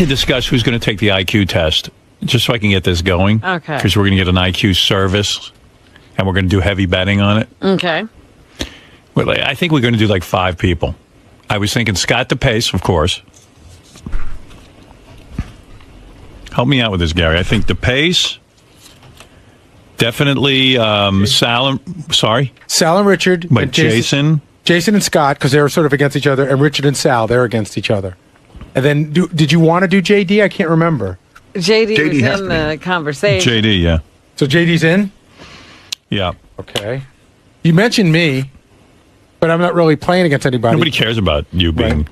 to discuss who's going to take the IQ test, just so I can get this going. Okay. Because we're going to get an IQ service, and we're going to do heavy betting on it. Okay. Well, I think we're going to do like 5 people. I was thinking Scott DePace, of course. Help me out with this, Gary. I think DePace, definitely Sal and Richard. But and Jason and Scott, because they were sort of against each other, and Richard and Sal, they're against each other. And then, did you want to do JD? I can't remember. JD was in the conversation. JD, yeah. So JD's in? Yeah. Okay. You mentioned me, but I'm not really playing against anybody. Nobody cares about you being...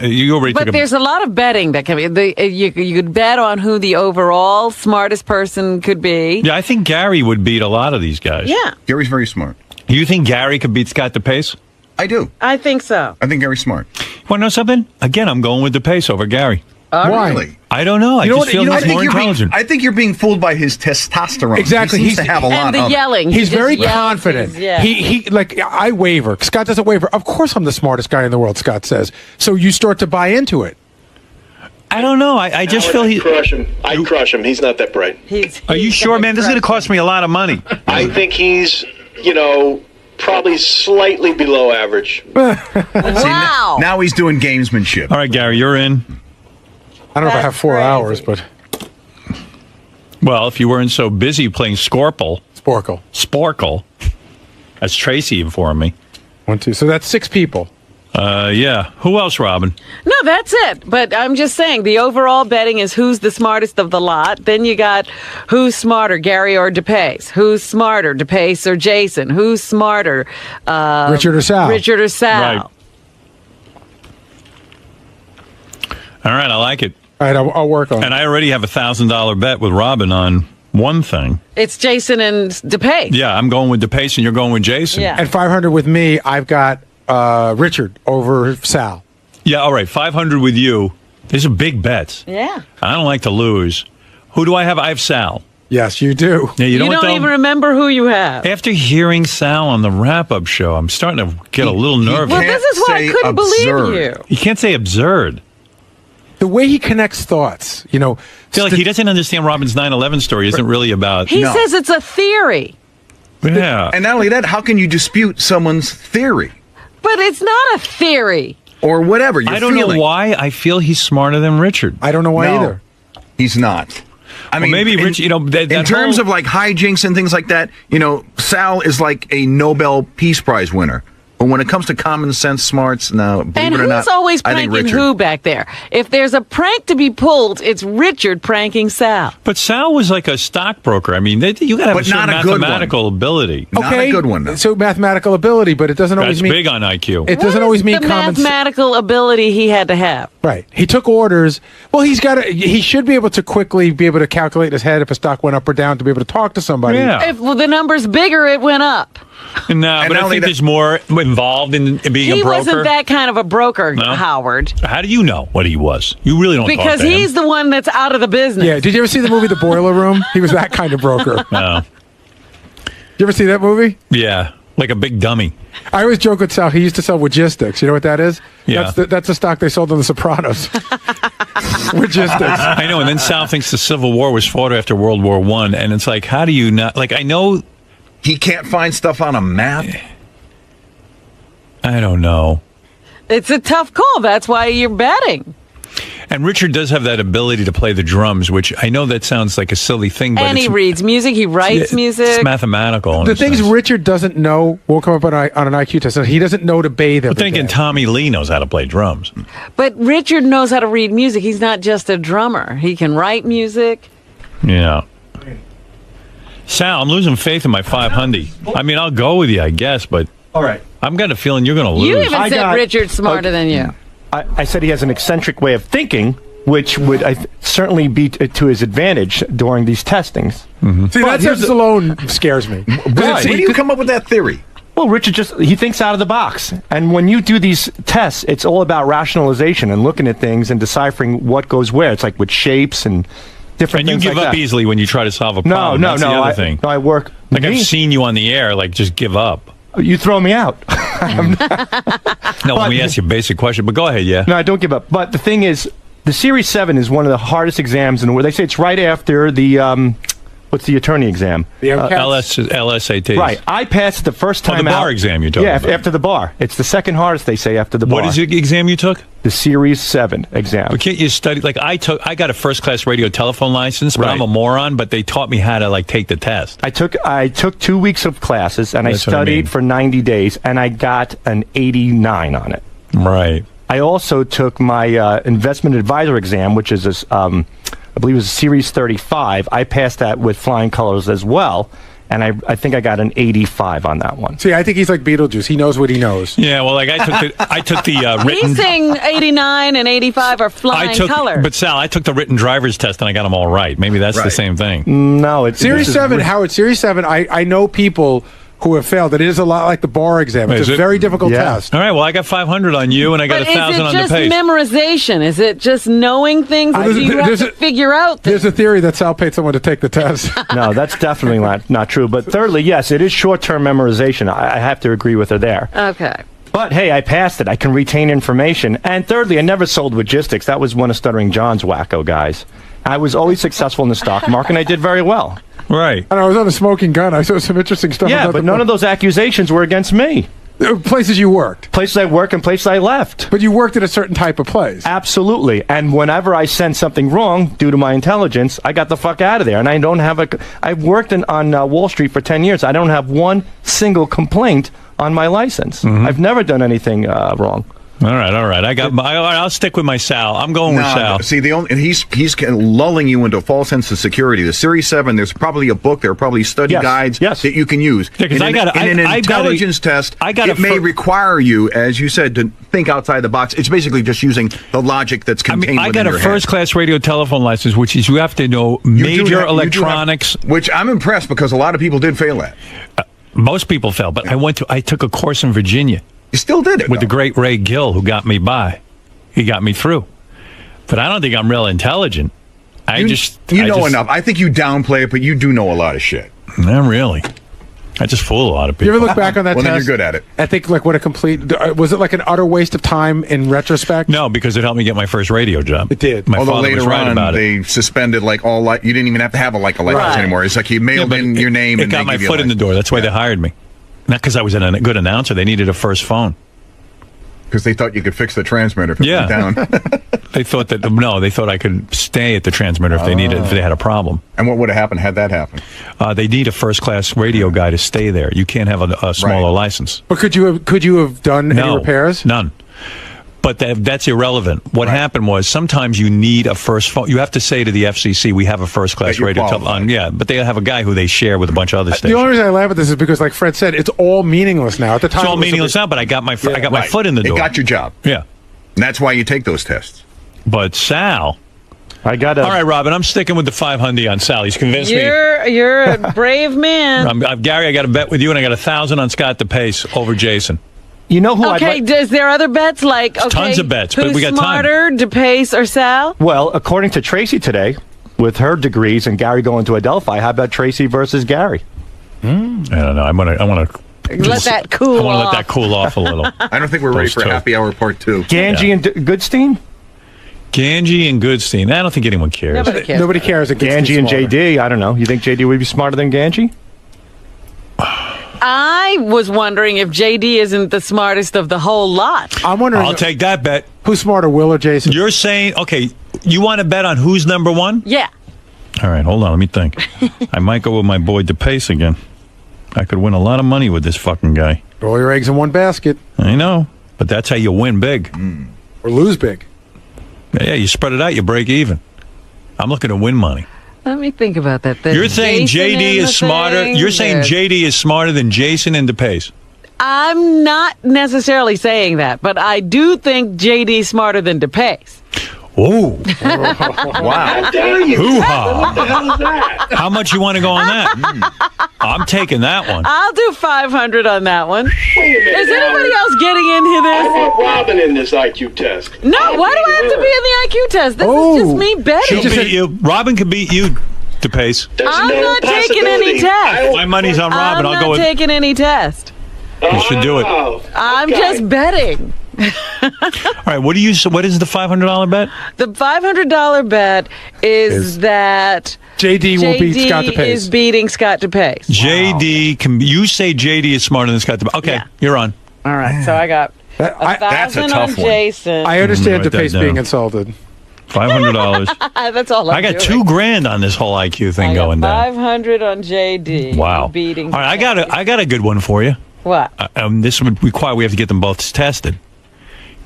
You already But there's a lot of betting that can be. You could bet on who the overall smartest person could be. Yeah, I think Gary would beat a lot of these guys. Yeah. Gary's very smart. You think Gary could beat Scott DePace? I do. I think so. I think Gary's smart. Want to know something? Again, I'm going with DePace over Gary. Why? Really? I don't know. I just feel he's more intelligent. I think you're being fooled by his testosterone. Exactly. He seems to have a lot And the of yelling. He's He very just yells. confident. Yeah. He like, I waver. Scott doesn't waver. Of course I'm the smartest guy in the world, Scott says. So you start to buy into it. I don't know. I just feel he... crush him. I crush him. He's not that bright. Are you sure, man? This is going to cost me a lot of money. I think he's, probably slightly below average. Wow. Now he's doing gamesmanship. All right, Gary, you're in. I don't know if I That's have 4 crazy. hours, but Well, if you weren't so busy playing Sporkle, that's Tracy informed me. 1, 2. So that's 6 people. Yeah. Who else, Robin? No, that's it. But I'm just saying the overall betting is who's the smartest of the lot. Then you got who's smarter, Gary or DePace? Who's smarter, DePace or Jason? Who's smarter, Richard or Sal? Richard or Sal? Right. All right, I like it. All right, I'll work on it. And I already have $1,000 bet with Robin on one thing. It's Jason and DePace. Yeah, I'm going with DePace and you're going with Jason. Yeah. At 500 with me, I've got Richard over Sal. Yeah, all right, 500 with you. These are big bets. Yeah. I don't like to lose. Who do I have? I have Sal. Yes, you do. Yeah, you know what, don't though? even remember who you have. After hearing Sal on the wrap-up show, I'm starting to get a little nervous. Well, this is why I couldn't believe you. You can't say absurd. The way he connects thoughts, I feel like he doesn't understand Robin's 9/11 story isn't really about... He says it's a theory. Yeah. And not only that, how can you dispute someone's theory? But it's not a theory. Or whatever you're I don't feeling. know why I feel he's smarter than Richard. I don't know why No, either. He's not. I mean, maybe Rich, in terms of like hijinks and things like that, Sal is like a Nobel Peace Prize winner. But when it comes to common sense smarts, no, believe And it or who's not, always I think pranking Richard. who back there? If there's a prank to be pulled, it's Richard pranking Sal. But Sal was like a stockbroker. I mean, you got to have But a certain not a good mathematical ability. Not a good one, though. So mathematical ability, but it doesn't always That's mean... big on IQ. It doesn't always mean the common sense. mathematical ability he had to have. Right. He took orders. Well, he should be able to quickly be able to calculate in his head if a stock went up or down to be able to talk to somebody. Yeah. If the number's bigger, it went up. No, but I think there's more involved in being He a broker. wasn't that kind of a broker, No? Howard. How do you know what he was? You really don't talk Because to him. he's the one that's out of the business. Yeah. Did you ever see the movie The Boiler Room? He was that kind of broker. No. You ever see that movie? Yeah, like a big dummy. I always joke with Sal. He used to sell Logistics. You know what that is? Yeah. That's the stock they sold on The Sopranos. Logistics. I know, and then Sal thinks the Civil War was fought after World War I, and it's like, how do you not... Like, I know... He can't find stuff on a map. I don't know. It's a tough call. That's why you're betting. And Richard does have that ability to play the drums, which I know that sounds like a silly thing, but And he it's, reads music. He writes music. It's mathematical. in The a things sense. Richard doesn't know won't come up on an IQ test. He doesn't know to bathe every But thinking day. Tommy Lee knows how to play drums. But Richard knows how to read music. He's not just a drummer. He can write music. Yeah. Sal, I'm losing faith in my 500. I mean, I'll go with you, I guess, but All right. I've got a feeling you're going to lose. You even I said got- Richard's smarter than you. I said he has an eccentric way of thinking, which would certainly be to his advantage during these testings. See, that just alone scares me. Where do you come up with that theory? Well, Richard he thinks out of the box. And when you do these tests, it's all about rationalization and looking at things and deciphering what goes where. It's like with shapes and different And you things give like up that. easily when you try to solve a No, problem. no, That's no. the other thing. I work. Like, me? I've seen you on the air, like, just give up. You throw me out. No, when we ask you a basic question, but go ahead, yeah. No, I don't give up. But the thing is, The Series 7 is one of the hardest exams in the world. They say it's right after the, what's the attorney exam? The MCAT? LSATs. Right. I passed the first time the bar out. exam you're talking yeah, about. after the bar. It's the second hardest, they say, after the bar. What is the exam you took? The Series 7 exam. But can't you study? Like I got a first-class radio telephone license, but Right. I'm a moron. But they taught me how to like take the test. I took 2 weeks of classes, and That's I what I studied mean. for 90 days, and I got an 89 on it. Right. I also took my investment advisor exam, which is, I believe it was Series 35. I passed that with flying colors as well, and I think I got an 85 on that one. See, I think he's like Beetlejuice. He knows what he knows. Yeah. Well, like I took the written. He's saying 89 and 85 are flying colors. But Sal, I took the written driver's test and I got them all right. Maybe that's the Right. same thing. No, it's Series this is 7, re- Howard, Series 7, I know people who have failed. It is a lot like the bar exam. It's Is a it? very difficult Yeah. test. All right. Well, I got 500 on you, and I got But 1,000 on is it just DePace. memorization? Is it just knowing things? Or do you have to figure out things? There's a theory that Sal paid someone to take the test. No, that's definitely not true. But thirdly, yes, it is short-term memorization. I have to agree with her there. Okay. But hey, I passed it. I can retain information. And thirdly, I never sold logistics. That was one of Stuttering John's wacko guys. I was always successful in the stock market, and I did very well. Right. And I was on a smoking gun. I saw some interesting stuff. Yeah, about but none of those accusations were against me. places you worked. Places I work and places I left. But you worked at a certain type of place. Absolutely. And whenever I sent something wrong due to my intelligence, I got the fuck out of there. And I don't have I've worked on Wall Street for 10 years. I don't have one single complaint on my license. I've never done anything wrong. All right. I'll stick with my Sal. I'm going with Sal. See, he's lulling you into a false sense of security. The Series 7, there's probably a book, there are probably study Yes, guides yes. that you can use. Yeah, 'cause in an intelligence test, it may require you, as you said, to think outside the box. It's basically just using the logic that's contained I within got a your first-class radio telephone license, which is you have to know major electronics. Which I'm impressed because a lot of people did fail at. Most people fail, but I took a course in Virginia. You still did it. With though. the great Ray Gill, who got me by. He got me through. But I don't think I'm real intelligent. I just know enough. I think you downplay it, but you do know a lot of shit. Not really. I just fool a lot of people. You ever look back on that Well, test? then you're good at it. I think, like, what a complete... Was it like an utter waste of time in retrospect? No, because it helped me get my first radio job. It did. My Although father later was right on, about it. they suspended you didn't even have to have a license anymore. It's like you mailed in your name It and got they my give you foot a in the license. door. That's why they hired me. Not because I was a good announcer. They needed a first phone. Because they thought you could fix the transmitter if it went down. They thought they thought I could stay at the transmitter if if they had a problem. And what would have happened had that happened? They need a first-class radio guy to stay there. You can't have a smaller license. But could you have done any repairs? None. But that's irrelevant. What happened was sometimes you need a first phone. You have to say to the FCC, we have a first-class radio telephone. Yeah, but they have a guy who they share with a bunch of other stations. The only reason I laugh at this is because, like Fred said, it's all meaningless now. At the time, It's all meaningless now, but I got my my foot in the door. It got your job. Yeah. And that's why you take those tests. But Sal... I got All right, Robin, I'm sticking with the 500 on Sal. He's convinced me. You're a brave man. Gary, I got a bet with you, and I got 1,000 on Scott DePace over Jason. You know who Okay, is there other bets? Like, okay, tons of bets, but who's we got time. smarter, DePace or Sal? Well, according to Tracy today, with her degrees and Gary going to Adelphi, how about Tracy versus Gary? I don't know. I want to let that cool off. I want to let that cool off a little. I don't think we're ready for happy hour part 2. Ganji and Goodstein? Ganji and Goodstein. I don't think anyone cares. Nobody cares. Ganji and JD, I don't know. You think JD would be smarter than Ganji? I was wondering if JD isn't the smartest of the whole lot. I'm wondering. I'll take that bet. Who's smarter, Will or Jason? You're saying, okay, you want to bet on who's number one? Yeah. All right, hold on. Let me think. I might go with my boy DePace again. I could win a lot of money with this fucking guy. All your eggs in one basket. I know, but that's how you win big. Or lose big. Yeah, you spread it out, you break even. I'm looking to win money. Let me think about that. You're saying JD is smarter. You're saying JD is smarter than Jason and DePace. I'm not necessarily saying that, but I do think JD's smarter than DePace. Oh, Wow. How dare you? hoo-ha. What the hell is that? How much you want to go on that? I'm taking that one. I'll do 500 on that one. Wait a minute. Is anybody else getting into I this? want Robin in this IQ test. No, why do I have to be in the IQ test? This is just me betting. She'll beat you. Robin can beat you, DePace. There's I'm no not taking any possibility. test. My money's on Robin. I'm I'll go not with. taking any test. You should do it. Oh, I'm okay. just betting. All right, what is the $500 bet? The $500 bet is that JD will beat Scott DePace. is beating Scott DePace. JD, you say JD is smarter than Scott DePace. Okay, Yeah. you're on. All right, so I got that's a 1,000 tough on one. Jason. I understand Write that DePace down. being insulted. $500. That's all I'm I got doing. $2,000 on this whole IQ thing I got going down. 500 on JD. Wow. Beating. All right, I got a good one for you. What? This would require we have to get them both tested.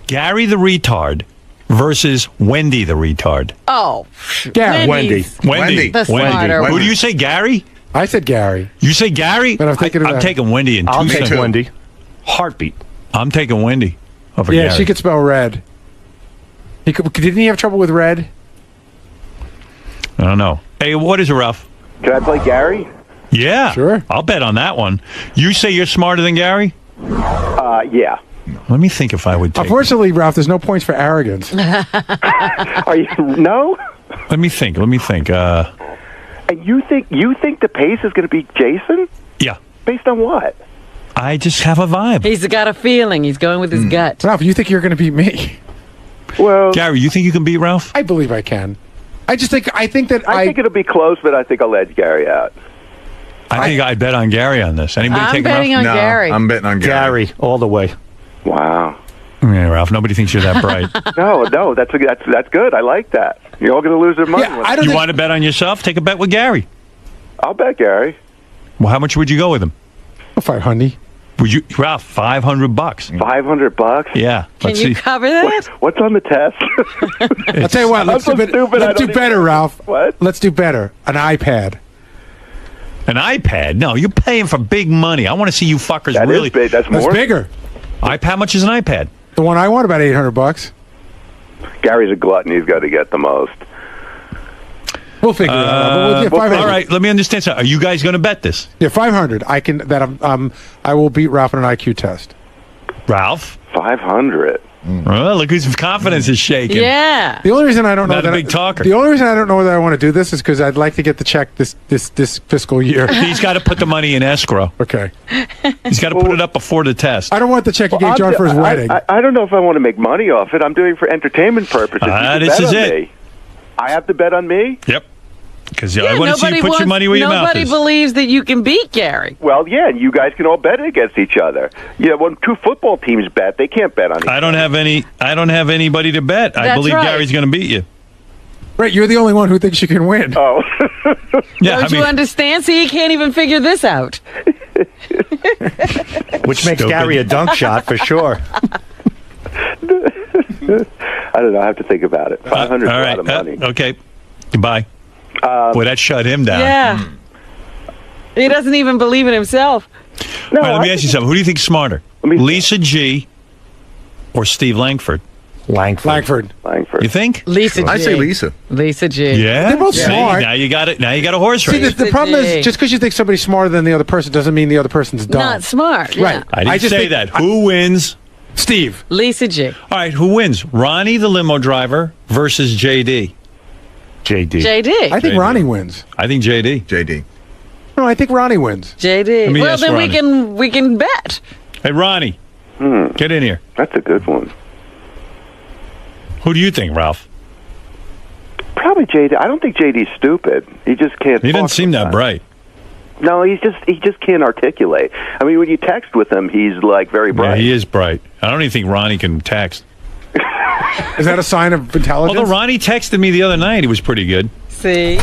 Gary the retard versus Wendy the retard. Oh, Gary. Wendy's. Wendy. The smarter Who one. do you say, Gary? I said Gary. You say Gary? But I'm thinking I'm about- taking Wendy in I'll two take seconds. Wendy. Heartbeat. I'm taking Wendy over Yeah, Gary. she could spell red. Didn't he have trouble with red? I don't know. Hey, what is it, Ralph? Can I play Gary? Yeah. Sure. I'll bet on that one. You say you're smarter than Gary? Yeah. Let me think if I would take. Unfortunately, Ralph, there's no points for arrogance. Are you no? Let me think. And you think DePace is going to beat Jason? Yeah. Based on what? I just have a vibe. He's got a feeling. He's going with his gut. Ralph, you think you're going to beat me? Well, Gary, you think you can beat Ralph? I believe I can. I think that I think it'll be close, but I think I'll edge Gary out. I think I'd bet on Gary on this. Anybody I'm take betting Ralph? on Gary. I'm betting on Gary. Gary, all the way. Wow. Yeah, Ralph. Nobody thinks you're that bright. No, that's good. I like that. You're all going to lose their money. Yeah, I don't You think, want to bet on yourself? Take a bet with Gary. I'll bet Gary. Well, how much would you go with him? 500. Would you, Ralph? $500. $500. Yeah. Can Let's you see. cover that? What's on the test? I'll tell you what. Let's so do, stupid, I let's do don't better, even- Ralph. What? Let's do better. An iPad. An iPad? No, you're paying for big money. I want to see you fuckers That really. is big. That's That's more. bigger. How much is an iPad? The one I want about $800. Gary's a glutton. He's got to get the most. We'll figure it out. Yeah, 500. All right, let me understand something. Are you guys going to bet this? Yeah, 500. I will beat Ralph in an IQ test. Ralph? 500. Well, look whose confidence is shaking. Yeah. The only reason I don't know Not a that big talker. The only reason I don't know whether I want to do this is because I'd like to get the check this fiscal year. He's got to put the money in escrow. Okay. He's got to put it up before the test. I don't want the check you gave John for his wedding. I don't know if I want to make money off it. I'm doing it for entertainment purposes. You can This bet is on it. me. I have to bet on me? Yep. Because I want to see you put your money where your mouth Nobody is. believes that you can beat Gary. Well, yeah, and you guys can all bet against each other. Yeah, when two football teams bet, they can't bet on each I don't have anybody to bet. I That's believe right. Gary's going to beat you. Right, you're the only one who thinks you can win. Oh. Yeah, Don't you understand? See, he can't even figure this out. Which makes Stupid. Gary a dunk shot for sure. I don't know. I have to think about it. 500 is all a right. lot of money. Okay. Goodbye. Boy, that shut him down. Yeah. He doesn't even believe in himself. No, All right, let me I ask you something. Who do you think's smarter? me- Lisa G or Steve Langford? Langford. Langford. You think? Lisa G. I say Lisa. Lisa G. Yeah. They're both See, smart. Now you got it. Now you got a horse See, race. the problem G. is just because you think somebody's smarter than the other person doesn't mean the other person's dumb. Not smart. Yeah. Right. I didn't just say think- that. Who wins? Steve. Lisa G. All right, who wins? Ronnie the limo driver versus JD. JD. JD. I think JD. Ronnie wins. I think JD. JD. No, I think Ronnie wins. JD. me Well, ask then Ronnie. we can bet. Hey, Ronnie, get in here. That's a good one. Who do you think, Ralph? Probably JD. I don't think JD's stupid. He just can't. He doesn't talk seem that sometimes. bright. No, he just can't articulate. I mean, when you text with him, he's like very Yeah, bright. he is bright. I don't even think Ronnie can text. Is that a sign of intelligence? Although Ronnie texted me the other night, he was pretty good. See?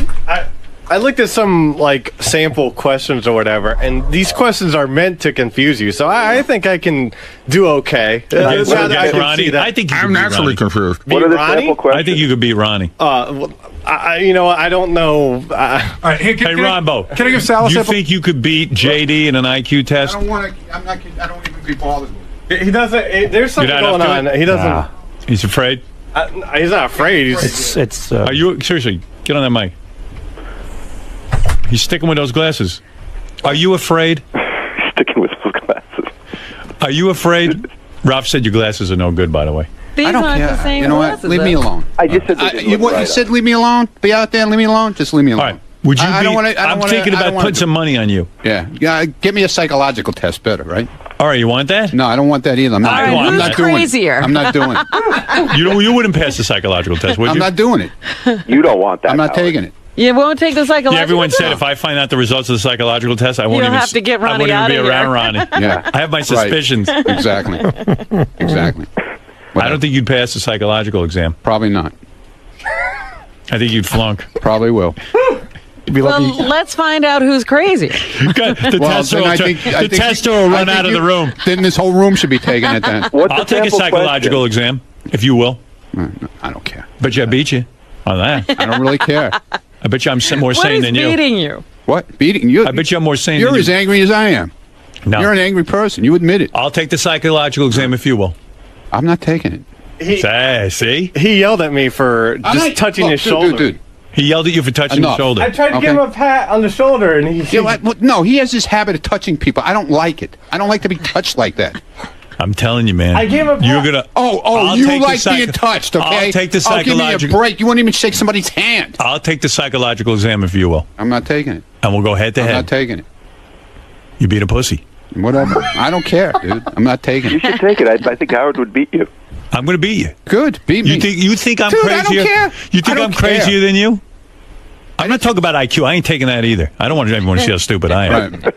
I looked at some like sample questions or whatever, and these questions are meant to confuse you. So I think I can do okay. Now that I can Ronnie, see that. I think you I'm could beat naturally Ronnie. confused. What are the Ronnie? sample questions? I think you could beat Ronnie. Well, you know, I don't know. All right, hey, Hey, Rombo. Can I give Sal a You sample? think you could beat JD in an IQ test? want to. I don't even be bothered with it. He doesn't. There's something You're not going up on. to it? He doesn't. He's afraid? He's not afraid. He's, It's Are you seriously? Get on that mic. He's sticking with those glasses. Are you afraid? Sticking with those glasses. Are you afraid? Ralph said your glasses are no good, by the way. These I don't aren't care. the same You know what? glasses, Leave me though. alone. I just said they didn't You look right said on. leave me alone. Be out there and leave me alone. Just leave me alone. All right. Would you I be? don't wanna- I don't I'm wanna- thinking I don't about wanna putting do- some money on you. Yeah. Give me a psychological test better, right? All right, you want that? No, I don't want that either. I'm not, All right, I'm who's not doing crazier? it. I'm not doing it. You wouldn't pass the psychological test, would you? I'm not doing it. You don't want that. I'm not Howard. taking it. You won't take the psychological Yeah, everyone test? said if I find out the results of the psychological test, I won't You'll even have to get I Ronnie won't even out be of around here. Ronnie. Yeah. I have my Right. suspicions. Exactly. Exactly. I don't think you'd pass the psychological exam. Probably not. I think you'd flunk. Probably will. Be Well, lucky. let's find out who's crazy. The Well, tester then will, I think- I think- tester will I run think out of you- the room. Then this whole room should be taken at that. What's I'll the take a sample psychological exam, if you will. I don't care. Bet you I beat you on that. I don't really care. I bet you I'm more What sane is than you. beating you? What? Beating you? I bet you I'm more sane You're than as you. angry as I am. No. You're an angry person. You admit it. I'll take the psychological exam if you will. I'm not taking it. Say, see? He yelled at me for I'm just not- touching look, his dude, shoulder. Dude. He yelled at you for touching Enough. his shoulder. I tried to give him Okay. a pat on the shoulder, and he. You know what? No, he has this habit of touching people. I don't like it. I don't like to be touched like that. I'm telling you, man. I gave him a You're pat. gonna. Oh, I'll you take the like being touched, okay? I'll take the Oh, give me a psychological. break. You won't even shake somebody's hand. I'll take the psychological exam if you will, I'm not taking it. and we'll go head to I'm not head. taking it. You beat a pussy. Whatever. I don't care, dude. I'm not taking You it. should take it. I think Howard would beat you. I'm going to beat you. Good. Beat me. You think I'm Dude, I crazier? don't care. You I think don't I'm care. crazier than you? I'm not talking about IQ. I ain't taking that either. I don't want everyone to see how stupid I am. Right.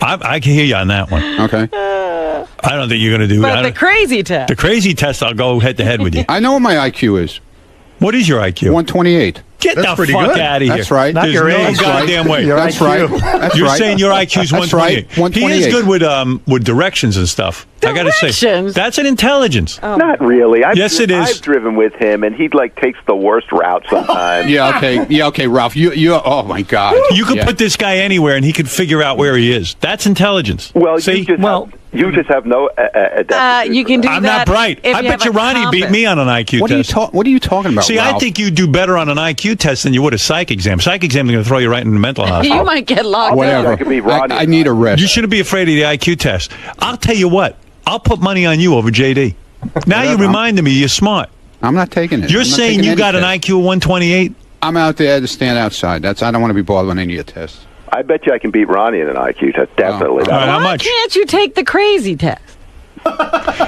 I can hear you on that one. Okay. I don't think you're going to do But that. the crazy test. The crazy test, I'll go head to head with you. I know what my IQ is. What is your IQ? 128. Get That's the pretty fuck good. out of here. That's right. There's your no age. goddamn way. Your That's IQ. right. That's You're right. saying your IQ's That's 128. right. 128. He is good with directions and stuff. I got to say, Directions? that's an intelligence. Not really. Yes, it is. I've driven with him, and he takes the worst route sometimes. Yeah, okay. Yeah, okay, Ralph. You oh my God. You could Yeah. put this guy anywhere, and he could figure out where he is. That's intelligence. Well, see, you just have no. You can do I'm that. not bright. if I you bet have you a Ronnie beat compass. me on an IQ What test. are you talking about? See, I Ralph? think you do better on an IQ test than you would a psych exam. Psych exam is going to throw you right in the mental hospital. You might get locked Whatever. I could be Ronnie. I need a rest. You shouldn't be afraid of the IQ test. I'll tell you what. I'll put money on you over JD. Now you Whatever. reminded me you're smart. I'm not taking it. You're I'm not saying taking you any got an test. IQ of 128? I'm out there to stand outside. I don't want to be bothered with any of your tests. I bet you I can beat Ronnie in an IQ test. Definitely. Oh. All right, how Why much? can't you take the crazy test?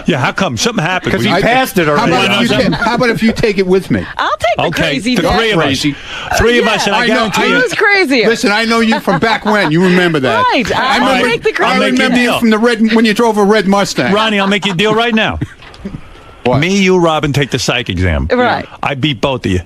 Yeah, how come? Something happened. Because he We- passed it How already. about if you take it with me? I'll take the Okay, crazy the test. three of us. Crazy. Three of us, and I I know- guarantee I you. Who's crazier? Listen, I know you from back when. You remember that. Right. I'll remember, make the crazy I I'll make remember a you deal. from the red when you drove a red Mustang. Ronnie, I'll make you a deal right now. What? Me, you, Robin, take the psych exam. Right. I beat both of you.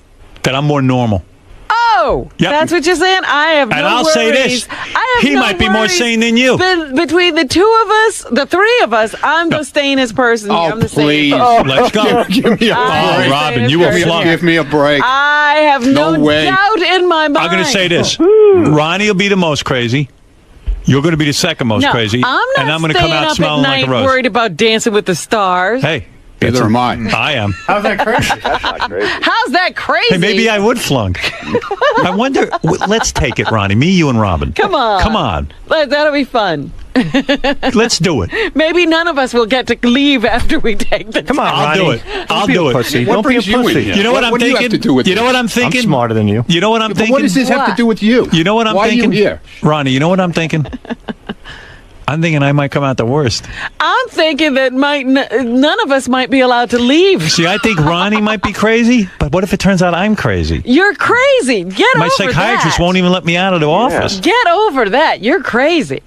That I'm more normal. Oh, Yep. that's what you're saying? I have And no I'll worries. say this. I have He no might be more worries. sane than you. Between the two of us, the three of us, I'm the sanest person. Oh, I'm the please. sanest. Let's go. Give me a I'm break. the Robin, sanest you will person flunk. here. Give me a break. I have no, No way. doubt in my mind. I'm going to say this. Ronnie will be the most crazy. You're going to be the second most No, crazy. I'm not and I'm going to staying come out up smelling at like night a rose. worried about Dancing with the Stars. Hey. Neither am I. I am. How's that crazy? That's not crazy. How's that crazy? Hey, maybe I would flunk. I wonder. Let's take it, Ronnie. Me, you, and Robin. Come on. Come on. That'll be fun. Let's do it. Maybe none of us will get to leave after we take the Come on, I'll Ronnie. do it. I'll Don't be do a it. Pussy. What Don't be a brings you in pussy. here? You know what I'm What do you thinking? have to do with You know this? what I'm I'm thinking? smarter than you. You know what I'm But thinking? what does this have to do with you? You know what I'm Why thinking? are you here? Ronnie, you know what I'm thinking? I'm thinking I might come out the worst. I'm thinking that none of us might be allowed to leave. See, I think Ronnie might be crazy, but what if it turns out I'm crazy? You're crazy. Get My over psychiatrist that. won't even let me out of the office. Get over that. You're crazy.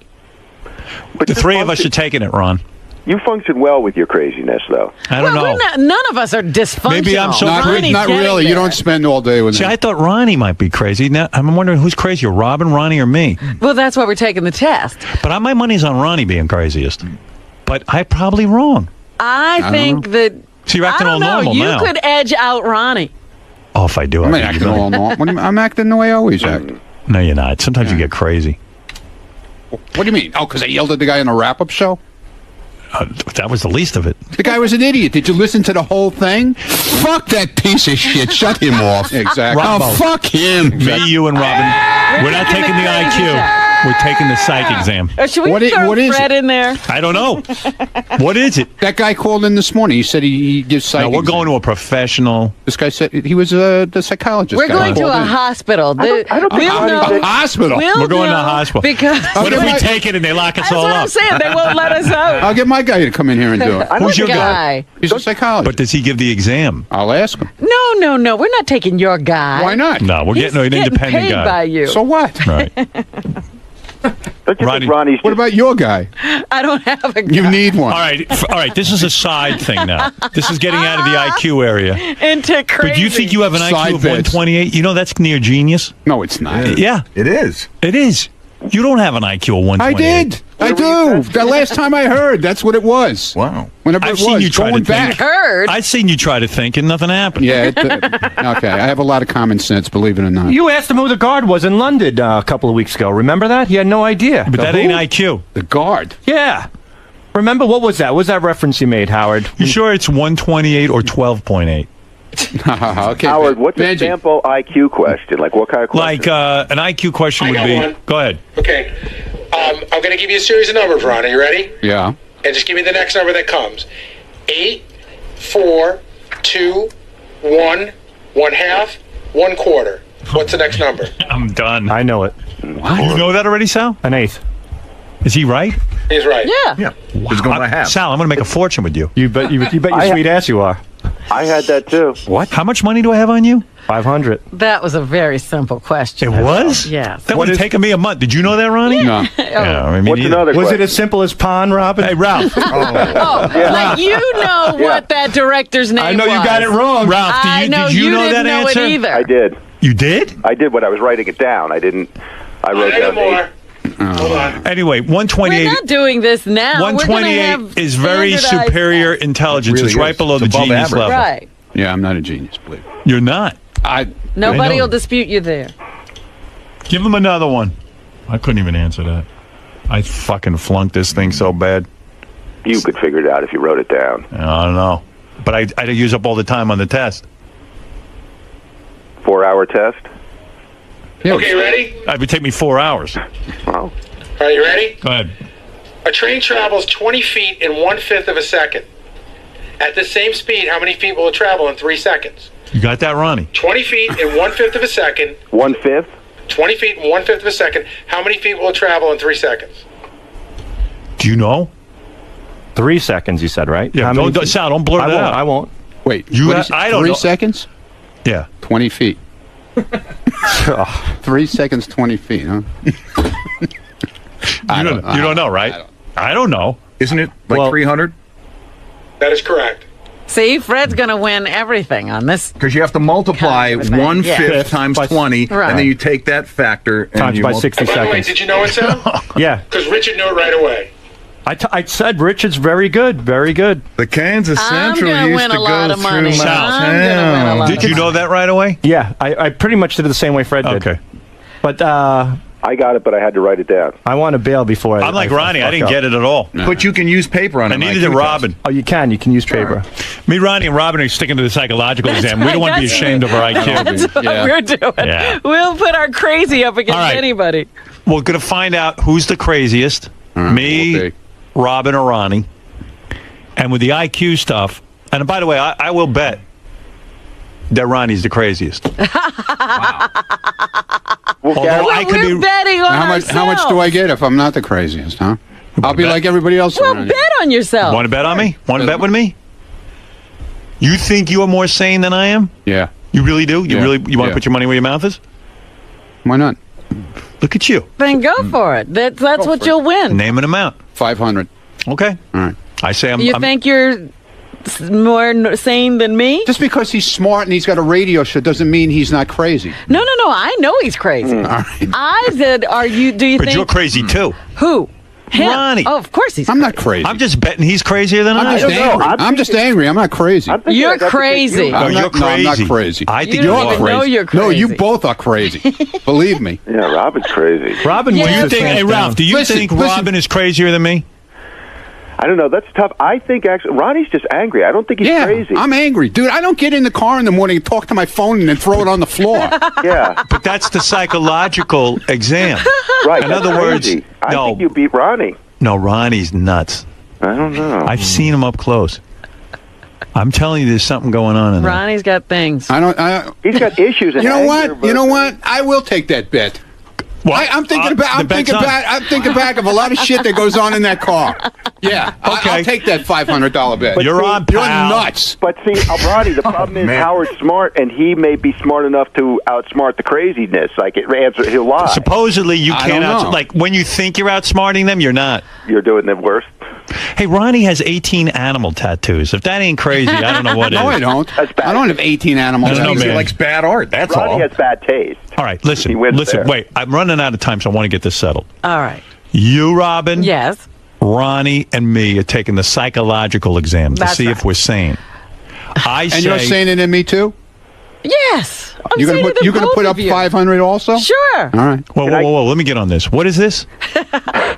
But The you three of us function- are taking it, Ron. You function well with your craziness, though. I don't know. None of us are dysfunctional. Maybe I'm so Not, Ronnie's not getting really. You there. don't spend all day with See, him. I thought Ronnie might be crazy. Now I'm wondering who's crazier, Robin, Ronnie, or me. Well, that's why we're taking the test. But my money's on Ronnie being craziest. But I'm probably wrong. I think that. So you're acting I all don't know. normal You now. could edge out Ronnie. Oh, if I do, I'm I not think acting you're all normal. What do you mean? I'm acting the way I always act. No, you're not. Sometimes you get crazy. What do you mean? Oh, because I yelled at the guy on a wrap-up show? That was the least of it. The guy was an idiot. Did you listen to the whole thing? Fuck that piece of shit. Shut him off. Exactly. Rambo. Oh, fuck him. Me, you, and Robin. We're not taking the IQ. We're taking the psych exam. Should we What throw is Fred it? in there? I don't know. What is it? That guy called in this morning. He said he gives psych. No, we're going to a professional. This guy said he was the psychologist. We're guy going to called a in. hospital. I don't think We'll Ronnie know. did- Hospital. We'll We're going to know a hospital. Because What if we my- take it and they lock us that's all what I'm up? saying. They won't let us out. I'll get my guy to come in here and do it. Who's your guy? guy? He's a psychologist. But does he give the exam? I'll ask him. No. We're not taking your guy. Why not? No, we're He's getting an independent paid guy. by you. So what? Right. Don't you Ronnie- think Ronnie's What about your guy? I don't have a guy. You need one. All right. This is a side thing now. This is getting out of the IQ area. into crazy. But do you think you have an Side IQ of bits. 128? You know that's near genius. No, it's not. Yeah, It is. it is. You don't have an IQ of 128. I did. I do. The last time I heard, that's what it was. Wow. Whenever I've it seen was, you try going to think. back. Heard? I've seen you try to think and nothing happened. Yeah. Okay. I have a lot of common sense, believe it or not. You asked him who the guard was in London a couple of weeks ago. Remember that? He had no idea. But that who? ain't IQ. The guard. Yeah. Remember, what was that? What was that reference you made, Howard? You sure it's 128 or 12.8? Okay. Howard, what's a Benji. sample IQ question? Like what kind of question? Like an IQ question I would got be. one. Go ahead. Okay. I'm going to give you a series of numbers, Ron. Are you ready? Yeah. And just give me the next number that comes. 8, 4, 2, 1, 1/2, 1/4. What's the next number? I'm done. I know it. You know that already, Sal? An eighth. Is he right? He's right. Yeah. Yeah. It's going to have. Sal, I'm going to make a fortune with you. You bet your sweet ass you are. I had that too. How much money do I have on you? 500. That was a very simple question. It was? Yes. That would have taken me a month. Did you know that, Ronnie? No. Yeah, I mean, What's neither. another Was question? it as simple as pawn, Robin? Hey, Ralph. Like you know what that director's name was. I know you got it wrong. Ralph, I know did you know didn't that know answer? it either. I did. You did? I did when I was writing it down. I didn't. I wrote Not down anymore. 8. Hold on. Anyway, We're 128. not doing this now. We're gonna 128 have is very standardized superior tests. intelligence. Really It's right is. below It's the above genius average. level. Right. Yeah, I'm not a genius, believe it. You're not. Nobody I know. will dispute you there. Give him another one. I couldn't even answer that. I fucking flunked this thing so bad. You could figure it out if you wrote it down. I don't know. But I'd use up all the time on the test. 4-hour test. Yeah, Okay, ready? It would take me 4 hours. Wow. Are you ready? Go ahead. A train travels 20 feet in 1/5 of a second. At the same speed, how many feet will it travel in 3 seconds? You got that, Ronnie? 20 feet in 1/5 of a second. 1/5. 20 feet in 1/5 of a second. How many feet will it travel in 3 seconds? Do you know? 3 seconds, you said, right? Yeah, How many don't, feet? Sal, don't blurt I it won't. out. I won't. Wait, You what ha- is it? I don't 3 know. seconds? Yeah. 20 feet. 3 seconds, 20 feet, huh? You don't know, right? I don't know. Isn't it like Well- 300? That is correct. See, Fred's going to win everything on this. Because you have to multiply Kind of a thing. 1/5 Yeah. times By- 20, Right. and then you take that factor and Times you by multiply. 60 By the way, seconds. did you know it, Sal? Yeah. Because Richard knew it right away. I said Richard's very good. Very good. The Kansas I'm Central gonna used win to a lot go of money. through my I'm gonna win a town. lot. Did you know that right away? Yeah, I pretty much did it the same way Fred did. Okay. But I got it, but I had to write it down. I want to bail before I'm like Ronnie. I didn't get it at all. But you can use paper on it. And neither did Robin. Oh, you can. You can use paper. Me, Ronnie, and Robin are sticking to the psychological exam. We right, don't want to be that's- ashamed of our IQ. That's what Yeah. we're doing. Yeah. We'll put our crazy up against All right. anybody. We're going to find out who's the craziest. Me, okay. Robin, or Ronnie. And with the IQ stuff, and by the way, I will bet that Ronnie's the craziest. Well, Although Gary, I could We're be. betting on How much do I get if I'm not the craziest, huh? I'll be bet? like everybody else Well, around bet here. on yourself. Want to bet on me? Want to bet with me? You think you are more sane than I am? Yeah. You really do? You Yeah. want to Yeah. put your money where your mouth is? Why not? Look at you. Then go for it. That's what for it. you'll win. Name an amount. 500. Okay. All right. I say I'm. You I'm- think you're more sane than me? Just because he's smart and he's got a radio show doesn't mean he's not crazy. No. I know he's crazy. All right. I said, do you but think you're crazy too. who? Him. Ronnie. Oh, of course he's I'm not crazy. crazy. I'm just betting he's crazier than I I'm am. just don't know. angry. I'm just thinking- angry. I'm not crazy. I'm thinking You're I'd have to pick crazy. you. No, I'm you're not, no, I'm not crazy. crazy. I think You you don't are. even know you're No, you crazy. both are crazy. Believe me. Yeah, Robin's crazy. Robin Yeah. wins Do you this think, hands hey Ralph, down. do you Listen, think listen. Robin is crazier than me? I don't know. That's tough. I think actually Ronnie's just angry. I don't think he's crazy. I'm angry. Dude, I don't get in the car in the morning and talk to my phone and then throw it on the floor. Yeah. But that's the psychological exam. Right. In that's other words, crazy. I no. think you beat Ronnie. No, Ronnie's nuts. I don't know. I've seen him up close. I'm telling you, there's something going on in there. Ronnie's got things. He's got issues. You know what? You know what? I will take that bet. What? I'm thinking back of a lot of shit that goes on in that car. Yeah, Okay. I'll take that $500 bet. But you're on, You're pal. nuts. But see, Ronnie, the problem is Howard's smart, and he may be smart enough to outsmart the craziness. Like, he'll lie. Supposedly, you I can't don't know. like when you think you're outsmarting them, you're not. You're doing the worst. Hey, Ronnie has 18 animal tattoos. If that ain't crazy, I don't know what No, is. I don't. That's bad. I don't have 18 animals. I don't know, He man. likes bad art. That's Ronnie all. has bad taste. All right, He listen, wins there. wait. I'm running out of time, so I want to get this settled. All right. You, Robin, Yes. Ronnie, and me are taking the psychological exam to That's see right. if we're sane. I And say, you're saying it in me too? Yes. I'm You're saying gonna it to you're gonna both put of up you. 500 also? Sure. All right. whoa, let me get on this. What is this?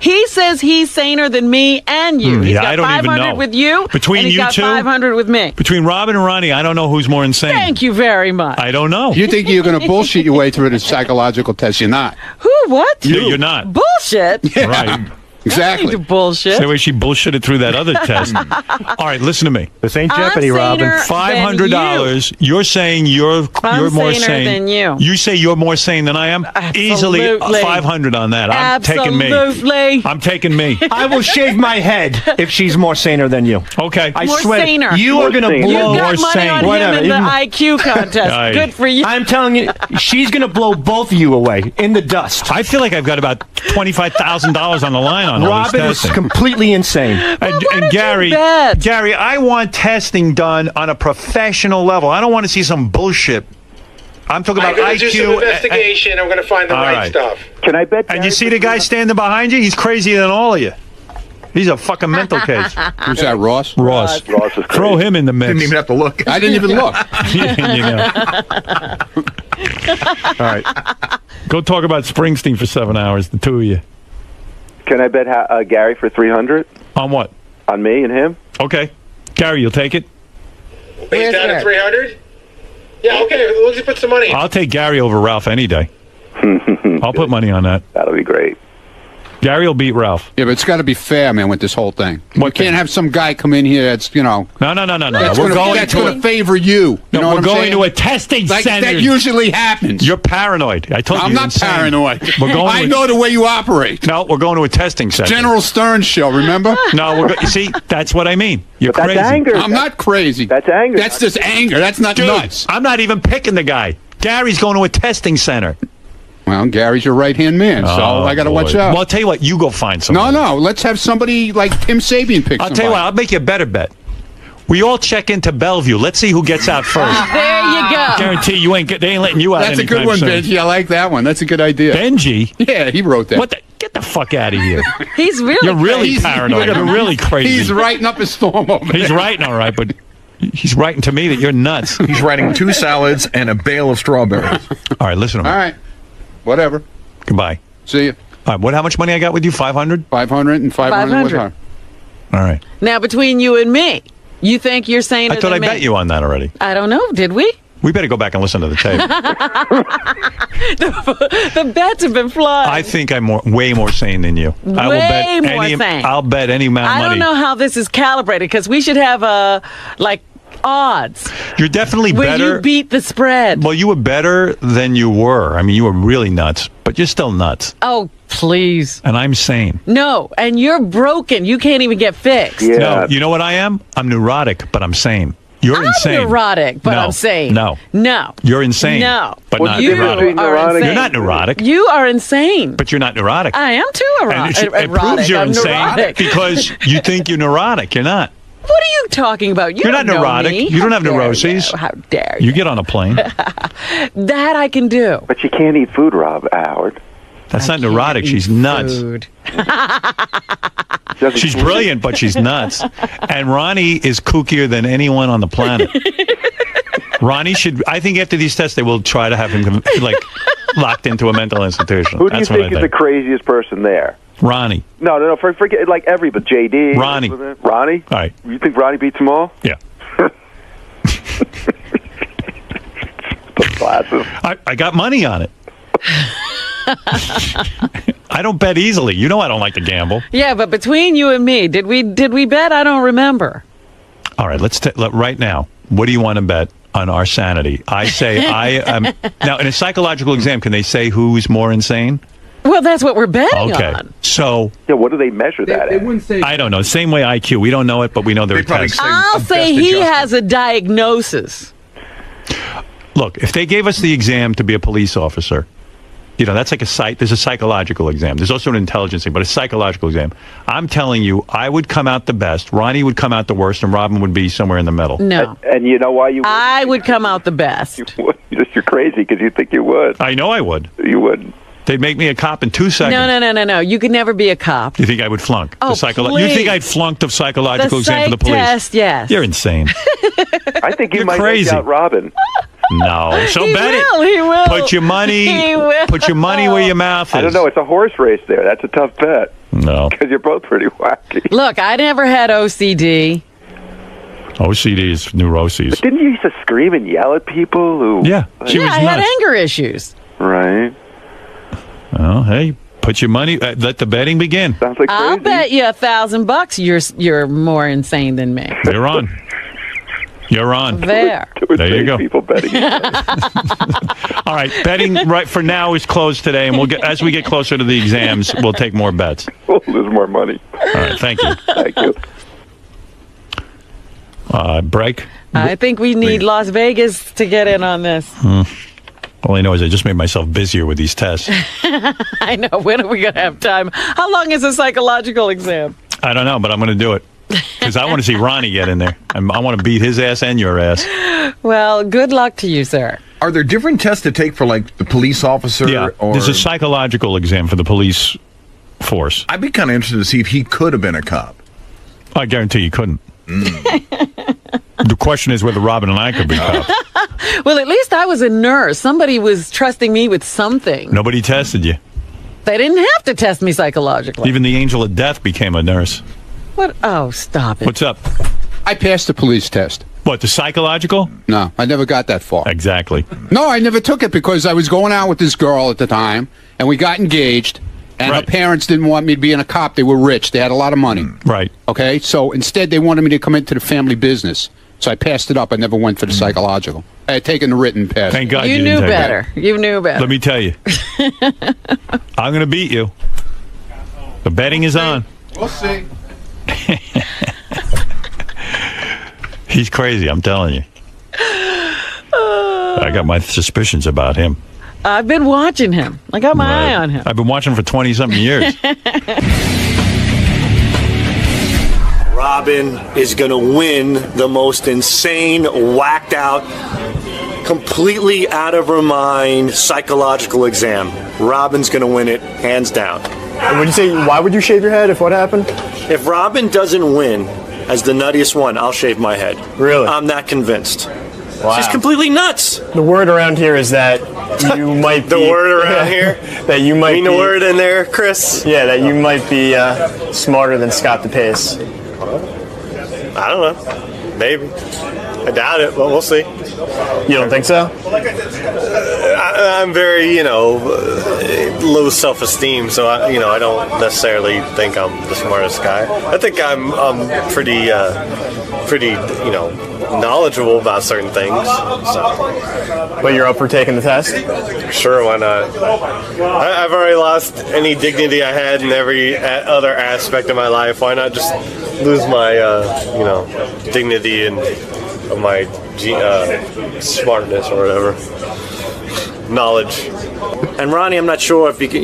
He says he's saner than me and you. He's yeah, got I don't even 500 know. with you. Between and he's you got two? 500 with me. Between Robin and Ronnie, I don't know who's more insane. Thank you very much. I don't know. You think you're going to bullshit your way through the psychological test? You're not. Who? What? You're not. Bullshit. Right. Exactly. You bullshit. Same way she bullshitted through that other test. All right, listen to me. This ain't I'm Jeopardy, Robin. saner $500. You're saying you're more saner sane than you. You say you're more sane than I am. Easily Absolutely. 500 on that. I'm taking me. Absolutely. I'm taking me. I will shave my head if she's more saner than you. Okay. I More swear. saner. You More are going to saner. You blow. got money sane. on him Whatever. in the Even- IQ contest. Aye. Good for you. I'm telling you, she's going to blow both of you away in the dust. I feel like I've got about $25,000 on the line on all Robin this is testing. completely insane. And Gary, I want testing done on a professional level. I don't want to see some bullshit. I'm talking I'm about going to do some IQ. investigation. I'm going to find the All right right. stuff. Can I bet? And you see the guy standing behind you? He's crazier than all of you. He's a fucking mental case. Who's that, Ross? Ross. Ross is crazy. Throw him in the mix. Didn't even have to look. I didn't even look. You know. All right. Go talk about Springsteen for 7 hours, the two of you. Can I bet Gary for 300 On what? on me and him? Okay. Gary, you'll take it? He's down to 300? Yeah, okay. Let's just put some money in. I'll take Gary over Ralph any day. I'll put money on that. That'll be great. Gary will beat Ralph. Yeah, but it's got to be fair, man, with this whole thing. What You can't thing? have some guy come in here that's, No. that's We're going that's to going to favor you. You No, know we're what I'm going saying? to a testing Like, center. that usually happens. You're paranoid. I told you. I'm you're not insane. paranoid. We're going I to- know the way you operate. No, we're going to a testing center. General Stern's show, remember? No, you see, that's what I mean. You're But crazy. that's anger. I'm not crazy. That's anger. That's just anger. That's not Dude, nuts. I'm not even picking the guy. Gary's going to a testing center. Well, Gary's your right-hand man, so Oh, I got to boy. watch out. Well, I'll tell you what. You go find somebody. No, let's have somebody like Tim Sabian pick I'll somebody. tell you what. I'll make you a better bet. We all check into Bellevue. Let's see who gets out first. There you go. Guarantee you they ain't letting you out. That's a good anytime one, soon. Benji. I like that one. That's a good idea. Benji? Yeah, he wrote that. What the? Get the fuck out of here. He's really You're really crazy. paranoid. You're really crazy. He's writing up a storm over He's there. writing all right, but he's writing to me that you're nuts. He's writing 2 salads and a bale of strawberries. All right, listen to me. All right. Whatever. Goodbye. See you. All right, how much money I got with you? 500? 500 and 500 with 500. her. All right. Now, between you and me, you think you're saner I thought than I me. bet you on that already. I don't know. Did we? We better go back and listen to the tape. The bets have been flying. I think I'm way more sane than you. I will bet Way more sane. I'll bet any amount of I money. don't know how this is calibrated because we should have odds You're definitely where better. you beat the spread. Well, you were better than you were. I mean, you were really nuts, but you're still nuts. Oh, please. And I'm sane. No, and you're broken. You can't even get fixed. Yeah. No, you know what I am? I'm neurotic, but I'm sane. You're I'm insane. neurotic, but No, I'm sane. No. No. You're insane. No. But What's not the You difference neurotic. between are neurotic insane. You're not neurotic. You are insane. But you're not neurotic. I am too And it proves you're I'm insane neurotic. because you think you're neurotic. You're not. What are you talking about? You're not don't know neurotic. me. You don't How have dare neuroses. you? How dare You you? get on a plane. That I can do. But you can't eat food, Howard. That's not neurotic. She's nuts. Food. Doesn't- She's brilliant, but she's nuts. And Ronnie is kookier than anyone on the planet. Ronnie should. I think after these tests, they will try to have him locked into a mental institution. Who do you That's what I think is the craziest person there? Ronnie. No. Forget like but JD. Ronnie. Ronnie? All right. You think Ronnie beats them all? Yeah. Glasses. I got money on it. I don't bet easily. You know I don't like to gamble. Yeah, but between you and me, did we bet? I don't remember. All right, let's right now. What do you want to bet on our sanity? I say I am now in a psychological exam. Can they say who's more insane? Well, that's what we're betting on. So yeah, what do they measure that? They wouldn't say. I don't know. Same way IQ. We don't know it, but we know there are tests. I'll say he has a diagnosis. Look, if they gave us the exam to be a police officer, you know, that's like there's a psychological exam. There's also an intelligence thing, but a psychological exam. I'm telling you, I would come out the best. Ronnie would come out the worst, and Robin would be somewhere in the middle. No. And you know why you would? I would come out the best. You're crazy because you think you would. I know I would. You wouldn't. They'd make me a cop in 2 seconds. No. You could never be a cop. You think I would flunk? Oh, You please. think I'd flunk the psychological The exam for the psych police? test, yes. You're insane. I think you You're might crazy. take out Robin. No. So He bet will, it. he will. Put your money. He will. Put your money where your mouth is. I don't know. It's a horse race there. That's a tough bet. No. Because you're both pretty wacky. Look, I never had OCD. OCD is neuroses. Didn't you used to scream and yell at people who? Yeah. She was I had nuts. anger issues. Right. Well, hey, put your money. Let the betting begin. Sounds like I'll crazy. bet you $1,000 you're more insane than me. You're on. You're on. There. There you go. People betting. All right, betting right for now is closed today, and as we get closer to the exams, we'll take more bets. We'll lose more money. All right, thank you. Thank you. Break. I think we need Las Vegas to get in on this. All I know is I just made myself busier with these tests. I know. When are we going to have time? How long is a psychological exam? I don't know, but I'm going to do it because I want to see Ronnie get in there. I want to beat his ass and your ass. Well, good luck to you, sir. Are there different tests to take for like the police officer? Yeah, or there's a psychological exam for the police force. I'd be kind of interested to see if he could have been a cop. I guarantee you couldn't. The question is whether Robin and I could be cops. Well, at least I was a nurse. Somebody was trusting me with something. Nobody tested you. They didn't have to test me psychologically. Even the angel of death became a nurse. What? Oh, stop it. What's up? I passed the police test. What, the psychological? No, I never got that far. Exactly. No, I never took it because I was going out with this girl at the time, and we got engaged, and Right. her parents didn't want me being a cop. They were rich. They had a lot of money. Right. Okay? So instead, they wanted me to come into the family business. So I passed it up. I never went for the psychological. I had taken the written test. Thank God You you knew didn't take better. You knew better. Let me tell you. I'm going to beat you. The betting is on. We'll see. He's crazy, I'm telling you. I got my suspicions about him. I've been watching him. I got my eye on him. I've been watching for 20-something years. Robin is going to win the most insane, whacked out, completely out of her mind psychological exam. Robin's going to win it, hands down. And would you say, why would you shave your head if what happened? If Robin doesn't win as the nuttiest one, I'll shave my head. Really? I'm that convinced. Wow. She's completely nuts. The word around here is that you might The be... word around here? That you might Mean be... the word in there, Chris? Yeah, that you might be smarter than Scott DePace. I don't know. Maybe. I doubt it, but we'll see. You don't think so? I'm very, low self-esteem, so I don't necessarily think I'm the smartest guy. I think I'm pretty, knowledgeable about certain things. So. But you're up for taking the test? Sure, why not? I've already lost any dignity I had in every other aspect of my life. Why not just lose my, dignity and my smartness or whatever, knowledge. And Ronnie, I'm not sure if he can,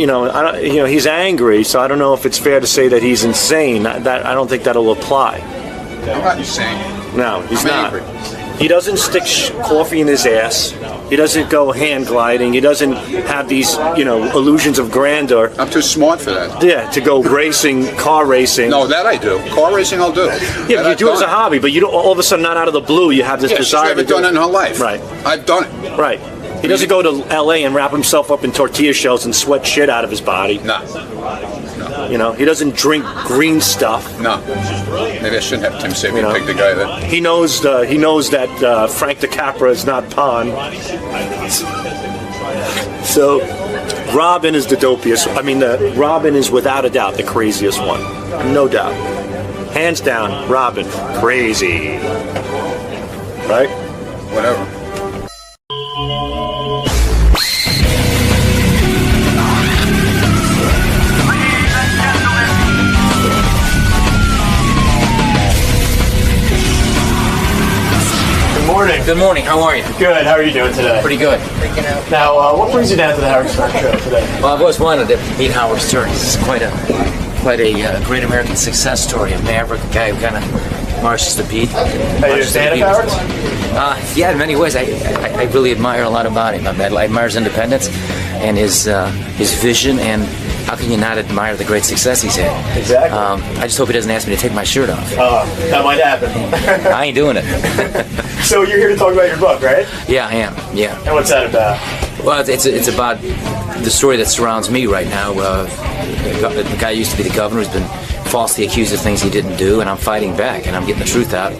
he's angry, so I don't know if it's fair to say that he's insane. I don't think that'll apply. I'm not insane. No, he's not. Angry. He doesn't stick coffee in his ass. He doesn't go hand gliding. He doesn't have these, illusions of grandeur. I'm too smart for that. Yeah, to go car racing. No, that I do. Car racing, I'll do. Yeah, you do it as a hobby, but you don't. All of a sudden, not out of the blue, you have this desire. She's never done it in her life. Right. I've done it. Right. He doesn't go to L.A. and wrap himself up in tortilla shells and sweat shit out of his body. No. You know, he doesn't drink green stuff. No. Maybe I shouldn't have Tim Sabian pick the guy that. He knows that Frank DiCapra is not Pon. So Robin is the dopiest. I mean, Robin is without a doubt the craziest one. No doubt. Hands down, Robin. Crazy. Right? Whatever. Morning. Good morning. How are you? Good. How are you doing today? Pretty good. Now, what brings you down to the Howard Stern show today? Well, I've always wanted to meet Howard Stern. He's quite a great American success story. A maverick, a guy who kind of marches the beat. Are you a fan of Howard's? Yeah, in many ways. I really admire a lot about him. I admire his independence and his vision, and how can you not admire the great success he's had? Exactly. I just hope he doesn't ask me to take my shirt off. That might happen. I ain't doing it. So you're here to talk about your book, right? Yeah, I am. Yeah. And what's that about? Well, it's about the story that surrounds me right now. The guy used to be the governor, who's been falsely accused of things he didn't do, and I'm fighting back, and I'm getting the truth out.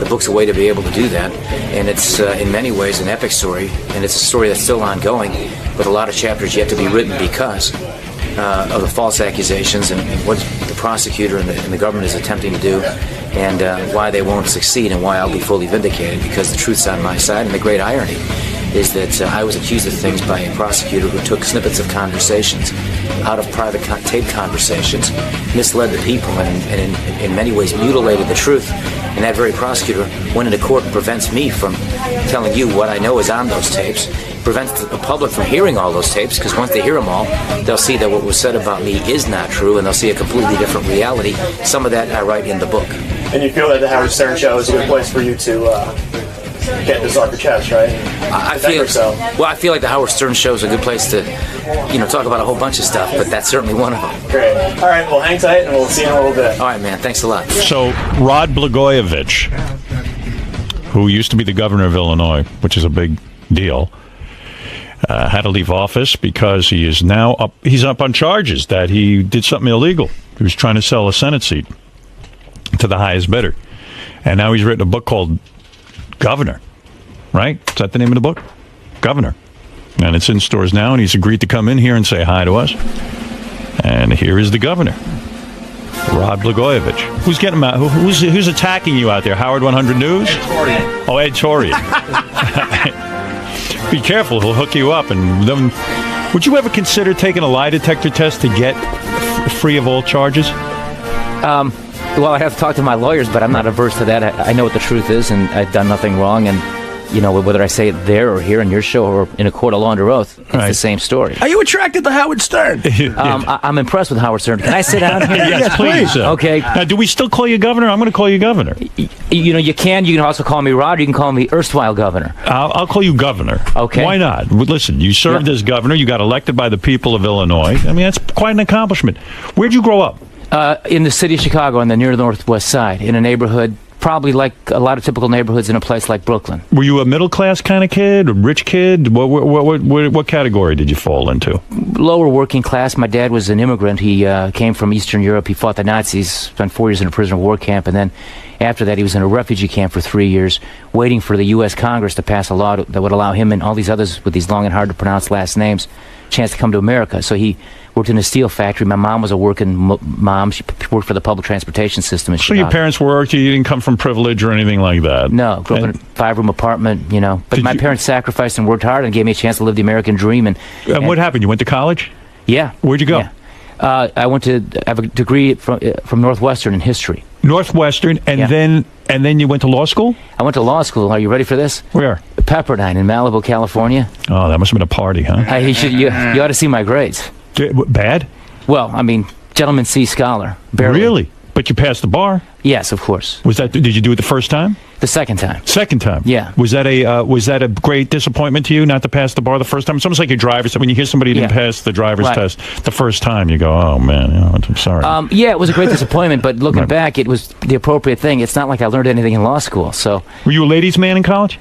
The book's a way to be able to do that, and it's in many ways an epic story, and it's a story that's still ongoing, with a lot of chapters yet to be written because of the false accusations and what the prosecutor and the government is attempting to do, and why they won't succeed, and why I'll be fully vindicated because the truth's on my side. And the great irony is that I was accused of things by a prosecutor who took snippets of conversations out of private tape conversations, misled the people, and in many ways mutilated the truth. And that very prosecutor went into court and prevents me from telling you what I know is on those tapes, prevents the public from hearing all those tapes, because once they hear them all, they'll see that what was said about me is not true, and they'll see a completely different reality. Some of that I write in the book. And you feel that the Howard Stern show is a good place for you to get this off your chest, right? I feel like the Howard Stern show is a good place to, talk about a whole bunch of stuff, but that's certainly one of them. Great. All right, well, hang tight, and we'll see you in a little bit. All right, man. Thanks a lot. So, Rod Blagojevich, who used to be the governor of Illinois, which is a big deal, had to leave office because he is now up on charges that he did something illegal. He was trying to sell a Senate seat to the highest bidder. And now he's written a book called Governor, right? Is that the name of the book? Governor. And it's in stores now, and he's agreed to come in here and say hi to us. And here is the governor, Rod Blagojevich. Who's getting him out? Who's attacking you out there? Howard 100 News? Ed Torian. Oh, Ed Torian. Be careful, he'll hook you up. And then, would you ever consider taking a lie detector test to get free of all charges? Well, I have to talk to my lawyers, but I'm not averse to that. I know what the truth is, and I've done nothing wrong. And, whether I say it there or here in your show or in a court of law under oath, it's the same story. Are you attracted to Howard Stern? I'm impressed with Howard Stern. Can I sit down here? Yes, please. Okay. Now, do we still call you governor? I'm going to call you governor. You can. You can also call me Rod. You can call me erstwhile governor. I'll call you governor. Okay. Why not? Listen, you served as governor. You got elected by the people of Illinois. I mean, that's quite an accomplishment. Where'd you grow up? In the city of Chicago, on the near northwest side, in a neighborhood, probably like a lot of typical neighborhoods in a place like Brooklyn. Were you a middle-class kind of kid, a rich kid? What category did you fall into? Lower working class. My dad was an immigrant. He came from Eastern Europe. He fought the Nazis, spent 4 years in a prisoner of war camp, and then after that he was in a refugee camp for 3 years, waiting for the U.S. Congress to pass a law that would allow him and all these others with these long and hard-to-pronounce last names a chance to come to America. So he worked in a steel factory. My mom was a working mom. She worked for the public transportation system in Chicago. So your parents worked? You didn't come from privilege or anything like that? No. Grew up in a 5-room apartment, But my parents sacrificed and worked hard and gave me a chance to live the American dream. And what happened? You went to college? Yeah. Where'd you go? Yeah. I have a degree from Northwestern in history. Northwestern, and then you went to law school? I went to law school. Are you ready for this? Where? Pepperdine in Malibu, California. Oh, that must have been a party, huh? You ought to see my grades. Bad? Well, gentleman C scholar. Barely. Really? But you passed the bar? Yes, of course. Did you do it the first time? The second time. Second time? Yeah. Was that a great disappointment to you not to pass the bar the first time? It's almost like your driver's. When you hear somebody didn't pass the driver's test the first time, you go, "Oh man, I'm sorry." Yeah, it was a great disappointment. But looking back, it was the appropriate thing. It's not like I learned anything in law school. So. Were you a ladies' man in college?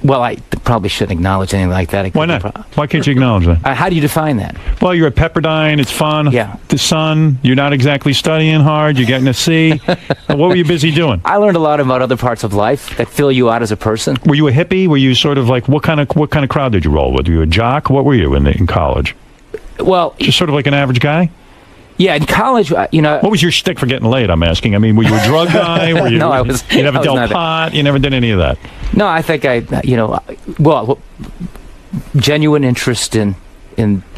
Well, I probably shouldn't acknowledge anything like that. Why not? Why can't you acknowledge that? How do you define that? Well, you're at Pepperdine. It's fun. Yeah. The sun. You're not exactly studying hard. You're getting a C. What were you busy doing? I learned a lot about other parts of life that fill you out as a person. Were you a hippie? Were you sort of like what kind of crowd did you roll with? Were you a jock? What were you in college? Well, just sort of like an average guy. Yeah, in college, you know. What was your shtick for getting laid? I'm asking. I mean, were you a drug guy? Were you, No, I was. You never I was dealt not pot. You never did any of that. No, I think genuine interest in.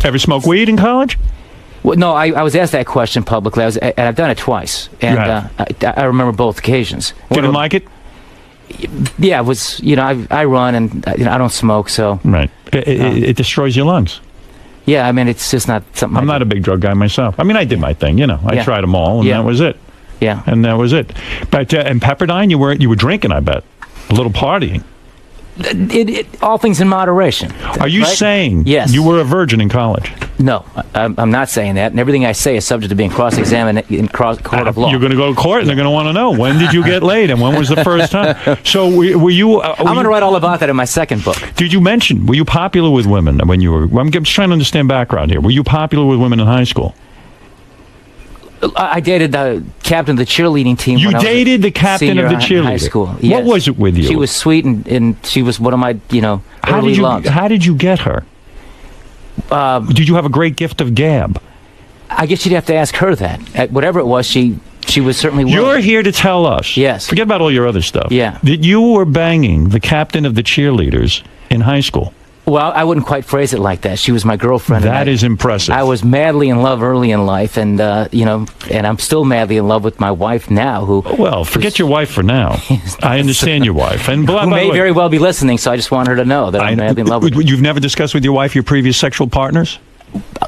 Ever smoke weed in college? Well, no, I was asked that question publicly. And I've done it twice, and I remember both occasions. Didn't like it? Yeah, it was. You know, I run and I don't smoke, so. Right. It destroys your lungs. Yeah, I mean, it's just not something. I'm not a big drug guy myself. I mean, I did my thing, you know. I tried them all, and that was it. Yeah. And that was it. But in Pepperdine, you were drinking, I bet. A little partying. All things in moderation. Are you saying you were a virgin in college? No, I'm not saying that. And everything I say is subject to being cross-examined in court of law. You're going to go to court, and they're going to want to know, when did you get laid, and when was the first time? So were you... I'm going to write all about that in my second book. Did you mention, were you popular with women when you were... I'm just trying to understand background here. Were you popular with women in high school? I dated the captain of the cheerleading team. You dated the captain of the cheerleading? In high school. Yes. What was it with you? She was sweet, and she was one of my, early loves. How did you get her? Did you have a great gift of gab? I guess you'd have to ask her that. Whatever it was, she was certainly willing. You're here to tell us. Yes. Forget about all your other stuff. Yeah. That you were banging the captain of the cheerleaders in high school. Well, I wouldn't quite phrase it like that. She was my girlfriend. That is impressive. I was madly in love early in life, and and I'm still madly in love with my wife now. Well, forget your wife for now. I understand your wife, and who may very well be listening. So I just want her to know that I'm madly in love with her. You've never discussed with your wife your previous sexual partners?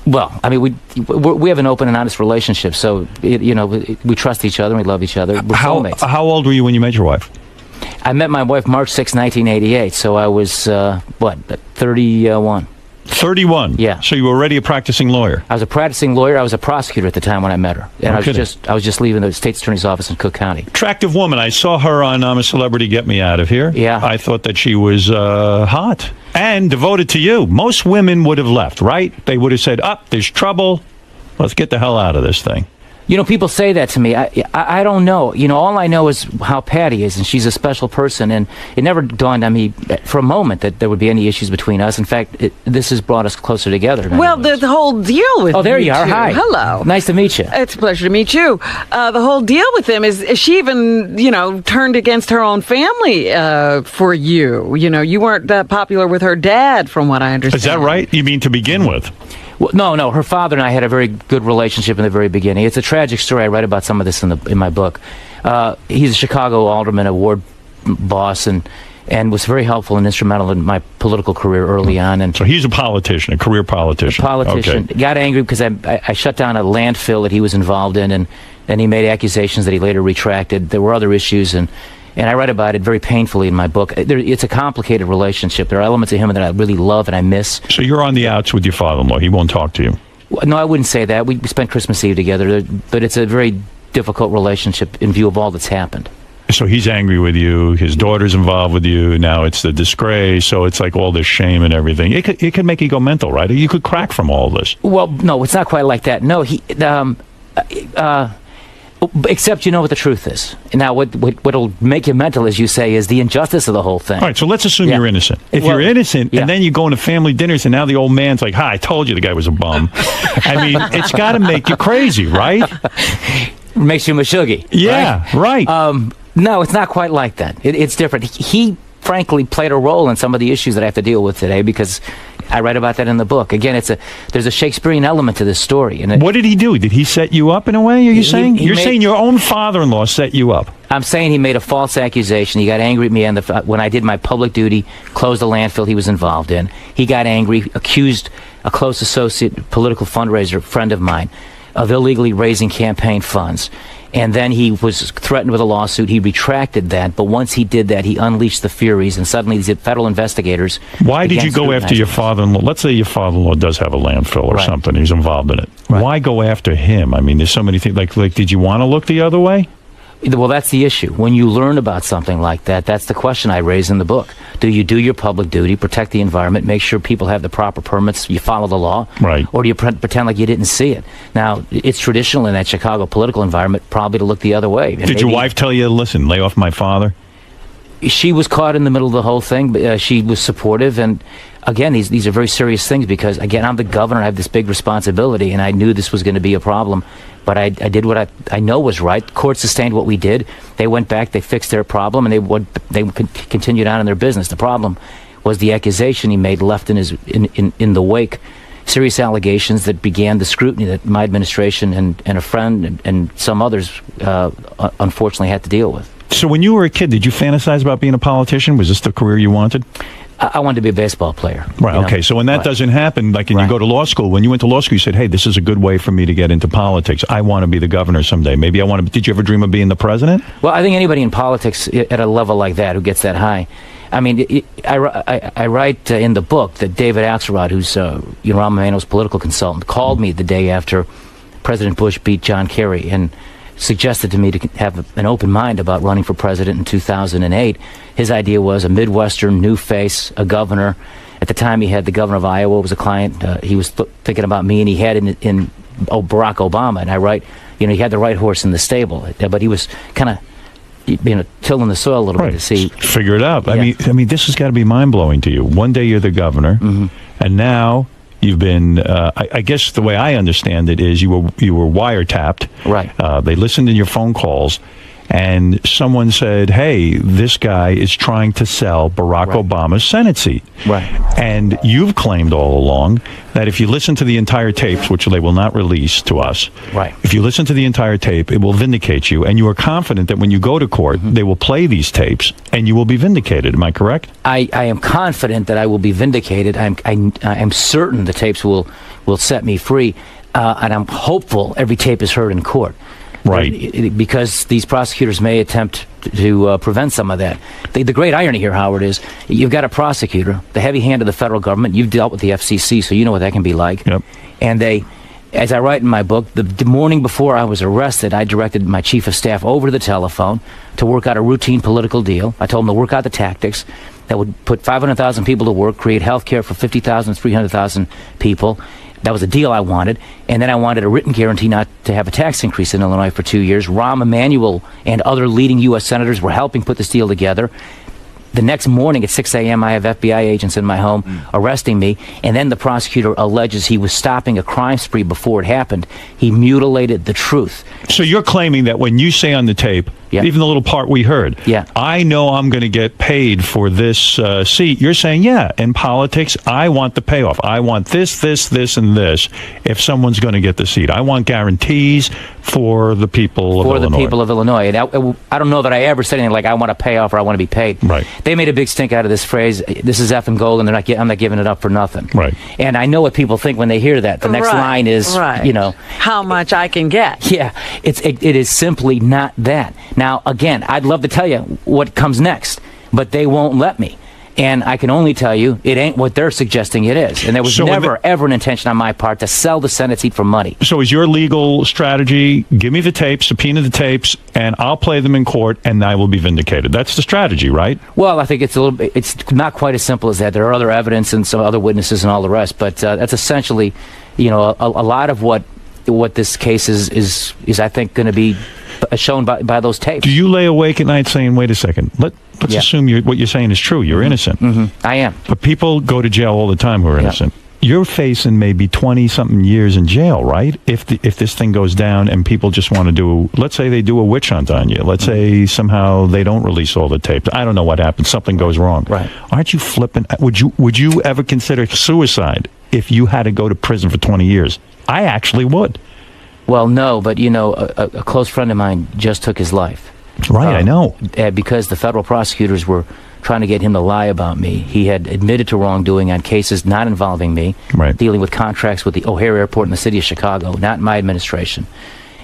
Well, I mean, we have an open and honest relationship, so we trust each other and we love each other. We're soulmates. How old were you when you met your wife? I met my wife March 6, 1988, so I was, 31. 31? Yeah. So you were already a practicing lawyer? I was a practicing lawyer. I was a prosecutor at the time when I met her. And I was just leaving the state's attorney's office in Cook County. Attractive woman. I saw her on I'm a Celebrity, Get Me Out of Here. Yeah. I thought that she was hot and devoted to you. Most women would have left, right? They would have said, there's trouble. Let's get the hell out of this thing. People say that to me. I don't know. All I know is how Patty is, and she's a special person, and it never dawned on me for a moment that there would be any issues between us. In fact, this has brought us closer together. Well, the whole deal with there you are. Hi. Hello. Nice to meet you. It's a pleasure to meet you. The whole deal with them is she even, turned against her own family for you. You weren't that popular with her dad, from what I understand. Is that right? You mean to begin with? Well, no. Her father and I had a very good relationship in the very beginning. It's a tragic story. I write about some of this in my book. He's a Chicago alderman, a ward boss, and was very helpful and instrumental in my political career early on. And so he's a politician, a career politician. Okay. Got angry because I shut down a landfill that he was involved in, and then he made accusations that he later retracted. There were other issues, and I write about it very painfully in my book. It's a complicated relationship. There are elements of him that I really love and I miss. So you're on the outs with your father-in-law. He won't talk to you. No, I wouldn't say that. We spent Christmas Eve together, but it's a very difficult relationship in view of all that's happened. So he's angry with you. His daughter's involved with you. Now it's the disgrace. So it's like all this shame and everything. It could make you go mental, right? You could crack from all this. Well, no, it's not quite like that. No, except what the truth is. Now, what'll make you mental, as you say, is the injustice of the whole thing. All right, so let's assume you're innocent. If you're innocent, and then you go into family dinners, and now the old man's like, I told you the guy was a bum. I mean, it's got to make you crazy, right? Makes you mashuggy. Yeah, right. No, it's not quite like that. It's different. He, frankly, played a role in some of the issues that I have to deal with today because I write about that in the book. Again, there's a Shakespearean element to this story. And what did he do? Did he set you up in a way? Are you saying? You're saying your own father-in-law set you up. I'm saying he made a false accusation. He got angry at me when I did my public duty, closed the landfill he was involved in. He got angry, accused a close associate, political fundraiser, friend of mine, of illegally raising campaign funds. And then he was threatened with a lawsuit. He retracted that, but once he did that, he unleashed the furies, and suddenly these federal investigators... Why did you go after your father-in-law? Let's say your father-in-law does have a landfill or something. He's involved in it. Right. Why go after him? I mean, there's so many things. Like, did you want to look the other way? Well, that's the issue. When you learn about something like that, that's the question I raise in the book. Do you do your public duty, protect the environment, make sure people have the proper permits, you follow the law? Right. Or do you pretend like you didn't see it? Now, it's traditional in that Chicago political environment probably to look the other way. And Did your wife tell you, listen, lay off my father? She was caught in the middle of the whole thing, but she was supportive. And again, these are very serious things because, again, I'm the governor. I have this big responsibility, and I knew this was going to be a problem. But I did what I know was right. Court sustained what we did. They went back, they fixed their problem, and they continued on in their business. The problem was the accusation he made left in the wake. Serious allegations that began the scrutiny that my administration and a friend and some others unfortunately had to deal with. So when you were a kid, did you fantasize about being a politician? Was this the career you wanted? I wanted to be a baseball player. Right, okay. So when that doesn't happen, like, and you go to law school, when you went to law school, you said, hey, this is a good way for me to get into politics. I want to be the governor someday. Maybe I want to. Did you ever dream of being the president? Well, I think anybody in politics at a level like that who gets that high. I mean, I write in the book that David Axelrod, who's Rahm Emanuel's political consultant, called me the day after President Bush beat John Kerry and suggested to me to have an open mind about running for president in 2008. His idea was a Midwestern new face, a governor. At the time, he had the governor of Iowa was a client. He was thinking about me, and he had in Barack Obama. And I write, he had the right horse in the stable, but he was kind of tilling the soil a little bit to see. Figure it out. Yeah. I mean, this has got to be mind-blowing to you. One day you're the governor, and now you've been, I guess the way I understand it is you were wiretapped. Right. They listened to your phone calls, and someone said, hey, this guy is trying to sell Barack Obama's Senate seat. Right. And you've claimed all along that if you listen to the entire tapes, which they will not release to us, if you listen to the entire tape, it will vindicate you, and you are confident that when you go to court, they will play these tapes, and you will be vindicated. Am I correct? I am confident that I will be vindicated. I am certain the tapes will set me free, and I'm hopeful every tape is heard in court. Right. Because these prosecutors may attempt to prevent some of that. The great irony here, Howard, is you've got a prosecutor, the heavy hand of the federal government. You've dealt with the FCC, so you know what that can be like. Yep. And they, as I write in my book, the morning before I was arrested, I directed my chief of staff over to the telephone to work out a routine political deal. I told him to work out the tactics that would put 500,000 people to work, create health care for 50,000, 300,000 people. That was a deal I wanted. And then I wanted a written guarantee not to have a tax increase in Illinois for 2 years. Rahm Emanuel and other leading U.S. senators were helping put this deal together. The next morning at 6 a.m., I have FBI agents in my home arresting me. And then the prosecutor alleges he was stopping a crime spree before it happened. He mutilated the truth. So you're claiming that when you say on the tape, even the little part we heard, I know I'm going to get paid for this seat. You're saying, in politics, I want the payoff. I want this, and this if someone's going to get the seat. I want guarantees for the people of Illinois. For the people of Illinois. And I don't know that I ever said anything like, I want a payoff or I want to be paid. Right. They made a big stink out of this phrase, this is effing gold, and I'm not giving it up for nothing. Right. And I know what people think when they hear that. The next line is, how much I can get. Yeah, it is simply not that. Now, again, I'd love to tell you what comes next, but they won't let me. And I can only tell you, it ain't what they're suggesting it is. And there was never, ever an intention on my part to sell the Senate seat for money. So is your legal strategy, give me the tapes, subpoena the tapes, and I'll play them in court, and I will be vindicated. That's the strategy, right? Well, I think it's not quite as simple as that. There are other evidence and some other witnesses and all the rest, but that's essentially, a lot of what this case is I think, going to be shown by those tapes. Do you lay awake at night saying, wait a second, let's assume what you're saying is true. You're innocent. I am. But people go to jail all the time who are innocent. You're facing maybe 20-something years in jail, right? If this thing goes down and people just want to let's say they do a witch hunt on you. Let's say somehow they don't release all the tapes. I don't know what happens. Something goes wrong. Right. Aren't you flipping? Would you ever consider suicide if you had to go to prison for 20 years? I actually would. Well, no, but a close friend of mine just took his life. Right, I know. Because the federal prosecutors were trying to get him to lie about me. He had admitted to wrongdoing on cases not involving me, dealing with contracts with the O'Hare Airport in the city of Chicago, not my administration,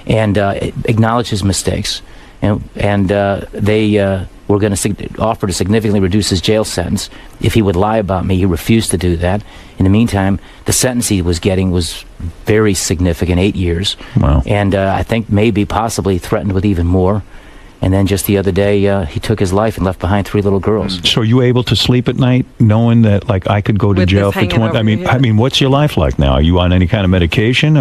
and acknowledged his mistakes. And they were going to offer to significantly reduce his jail sentence if he would lie about me. He refused to do that. In the meantime, the sentence he was getting was very significant, 8 years. Wow. And I think maybe possibly threatened with even more. And then just the other day, he took his life and left behind 3 little girls. So are you able to sleep at night knowing that, like, I could go to With jail this for hanging 20? over your head? I mean, what's your life like now? Are you on any kind of medication?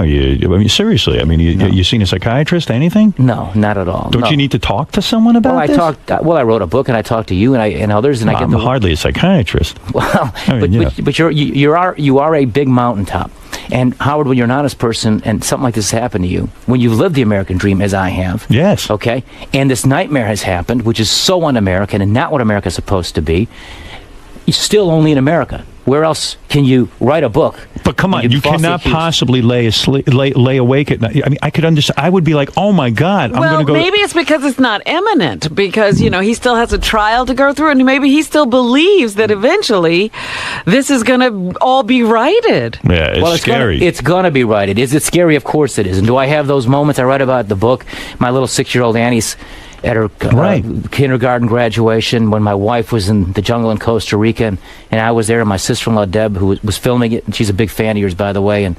Seriously, I mean, you seen a psychiatrist? Anything? No, not at all. Don't you need to talk to someone about this? I wrote a book, and I talked to you and others, and I'm hardly a psychiatrist. Well, but you are a big mountaintop. And Howard, when you're an honest person and something like this has happened to you, when you've lived the American dream as I have, yes, okay, and this nightmare has happened, which is so un-American and not what America's supposed to be, you're still only in America. Where else can you write a book? But come on, you cannot possibly lay awake at night. I mean, I could understand. I would be like, oh my God, I'm going to go. Well, maybe it's because it's not imminent, because, he still has a trial to go through, and maybe he still believes that eventually this is going to all be righted. Yeah, it's scary. It's going to be righted. Is it scary? Of course it is. And do I have those moments? I write about in the book. My little 6-year-old Annie's at her kindergarten graduation when my wife was in the jungle in Costa Rica, and I was there, and my sister-in-law Deb, who was filming it, and she's a big fan of yours, by the way, and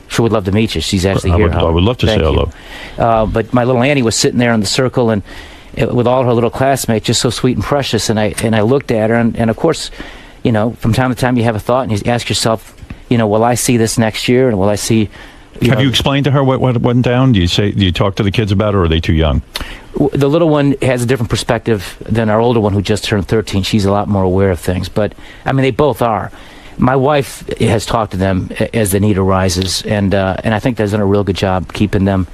sure would love to meet you. She's actually here. I would love to say hello. But my little Annie was sitting there in the circle, and with all her little classmates, just so sweet and precious, and I looked at her, and of course, from time to time you have a thought, and you ask yourself, will I see this next year, and will I see... Have you explained to her what went down? Do you talk to the kids about it, or are they too young? The little one has a different perspective than our older one, who just turned 13. She's a lot more aware of things. But, I mean, they both are. My wife has talked to them as the need arises, and I think they've done a real good job keeping them,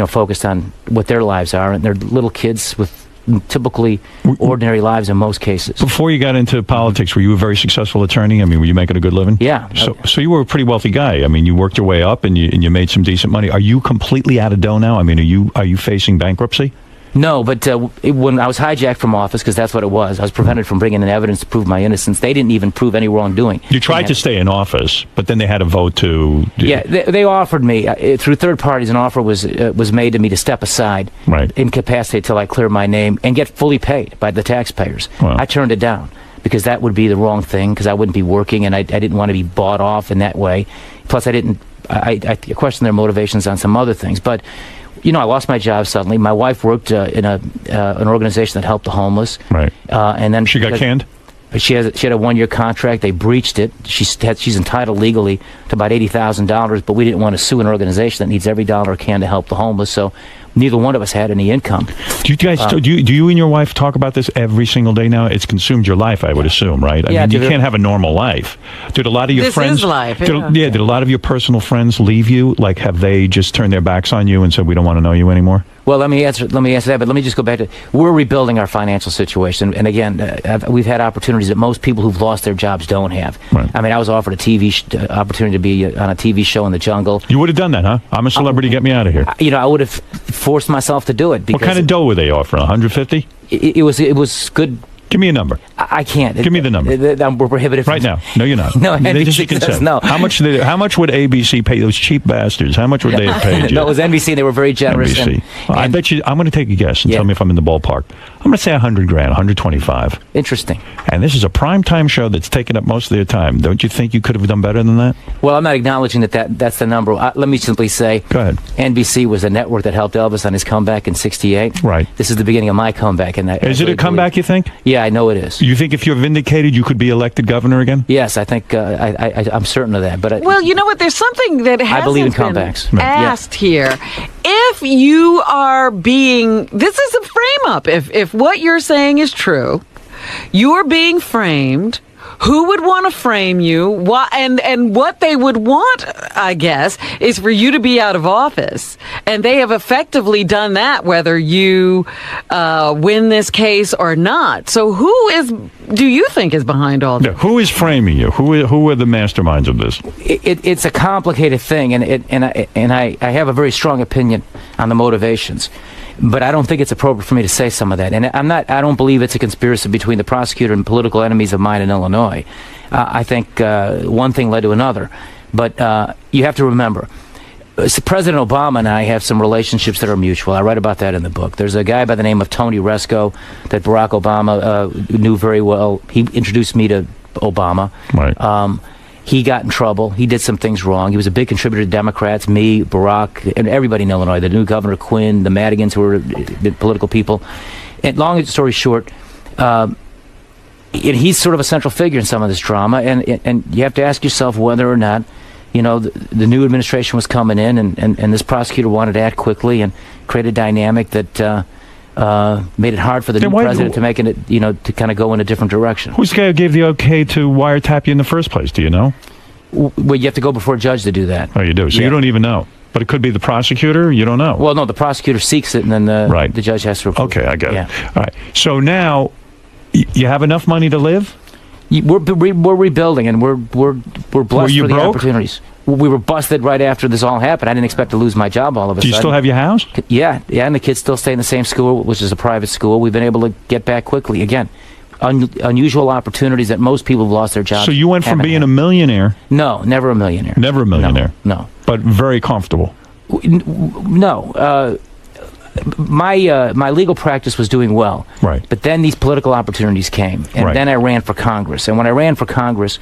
focused on what their lives are. And they're little kids with typically ordinary lives in most cases. Before you got into politics, were you a very successful attorney? I mean, were you making a good living? Yeah. So you were a pretty wealthy guy. I mean, you worked your way up and you made some decent money. Are you completely out of dough now? I mean, are you facing bankruptcy? No, but when I was hijacked from office, because that's what it was, I was prevented from bringing in evidence to prove my innocence. They didn't even prove any wrongdoing. You tried to stay in office, but then they had a vote to... Yeah, they offered me, through third parties, an offer was made to me to step aside, incapacitated till I clear my name, and get fully paid by the taxpayers. Wow. I turned it down, because that would be the wrong thing, because I wouldn't be working, and I didn't want to be bought off in that way. Plus, I questioned their motivations on some other things, but... I lost my job suddenly. My wife worked in an organization that helped the homeless. Right. And then she got canned? She had a 1-year contract. They breached it. She's entitled legally to about $80,000, but we didn't want to sue an organization that needs every dollar it can to help the homeless. So neither one of us had any income. Do you guys? Do you and your wife talk about this every single day now? It's consumed your life, I would assume, right? I mean, you can't have a normal life. Did a lot of your friends? This is life. Did a lot of your personal friends leave you? Like, have they just turned their backs on you and said, "We don't want to know you anymore"? Well, let me answer that, but let me just go back to, we're rebuilding our financial situation. And again, we've had opportunities that most people who've lost their jobs don't have. Right. I mean, I was offered a TV opportunity to be on a TV show in the jungle. You would have done that, huh? I'm a celebrity, get me out of here. I would have forced myself to do it. What kind of dough were they offering, 150? It was good. Give me a number. I can't. Give me the number. We're prohibited right now. No, you're not. No, NBC says no. How much would ABC pay those cheap bastards? How much would they have paid you? No, it was NBC. They were very generous. NBC. I bet you. I'm going to take a guess and tell me if I'm in the ballpark. I'm going to say $100,000, 125. Interesting. And this is a primetime show that's taken up most of their time. Don't you think you could have done better than that? Well, I'm not acknowledging that's the number. Let me simply say, go ahead. NBC was a network that helped Elvis on his comeback in '68. Right. This is the beginning of my comeback. And is it a comeback? You think? Yeah, I know it is. You think if you're vindicated, you could be elected governor again? Yes, I think I'm certain of that. But well, you know what? There's something that hasn't I believe in been comebacks. asked here. If you are this is a frame up. If what you're saying is true, you're being framed. Who would want to frame you? Why, and what they would want, I guess, is for you to be out of office. And they have effectively done that, whether you win this case or not. So do you think is behind all this? Yeah, who is framing you? Who are the masterminds of this? It's a complicated thing, and I have a very strong opinion on the motivations. But I don't think it's appropriate for me to say some of that. And I don't believe it's a conspiracy between the prosecutor and political enemies of mine in Illinois. I think one thing led to another. But you have to remember, President Obama and I have some relationships that are mutual. I write about that in the book. There's a guy by the name of Tony Resco that Barack Obama knew very well. He introduced me to Obama. Right. He got in trouble. He did some things wrong. He was a big contributor to Democrats, me, Barack, and everybody in Illinois, the new Governor Quinn, the Madigans, who were the political people. And long story short, he's sort of a central figure in some of this drama, and you have to ask yourself whether or not, the new administration was coming in, and this prosecutor wanted to act quickly and create a dynamic that made it hard for the new president to make it, to kind of go in a different direction. Who's the guy who gave the okay to wiretap you in the first place? Do you know? Well, you have to go before a judge to do that. Oh, you do. So you don't even know. But it could be the prosecutor. You don't know. Well, no, the prosecutor seeks it, and then the judge has to approve. Okay, I get it. All right. So now, you have enough money to live? We're rebuilding, and we're blessed for the opportunities. We were busted right after this all happened. I didn't expect to lose my job all of a sudden. Do you still have your house? Yeah, and the kids still stay in the same school, which is a private school. We've been able to get back quickly. Again, unusual opportunities that most people have lost their jobs. So you went from being a millionaire? No, never a millionaire. Never a millionaire? No. But very comfortable? No. My legal practice was doing well. Right. But then these political opportunities came, and then I ran for Congress. And when I ran for Congress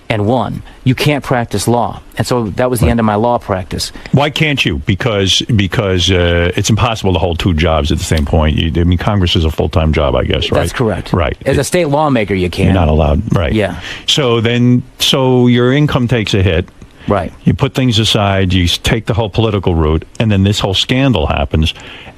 and won, you can't practice law. And so that was the end of my law practice. Why can't you? Because it's impossible to hold two jobs at the same point. Congress is a full-time job, I guess, right? That's correct. Right. As a state lawmaker, you can. You're not allowed. Right. Yeah. So your income takes a hit. Right. You put things aside, you take the whole political route, and then this whole scandal happens,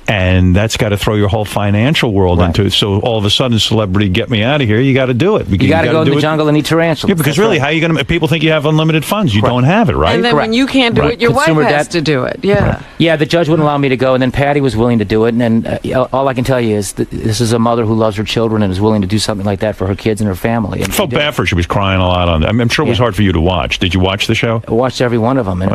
and that's got to throw your whole financial world into it. So all of a sudden, celebrity, get me out of here. You got to do it. You got to go in the jungle and eat tarantulas. Yeah, because really, how are you going to? People think you have unlimited funds. You don't have it, right? And then when you can't do it, your wife has to do it. Yeah. Right. Yeah, the judge wouldn't allow me to go, and then Patty was willing to do it. And all I can tell you is that this is a mother who loves her children and is willing to do something like that for her kids and her family. And I felt bad for her. She was crying a lot on that. I'm sure it was hard for you to watch. Did you watch the show? I watched every one of them, and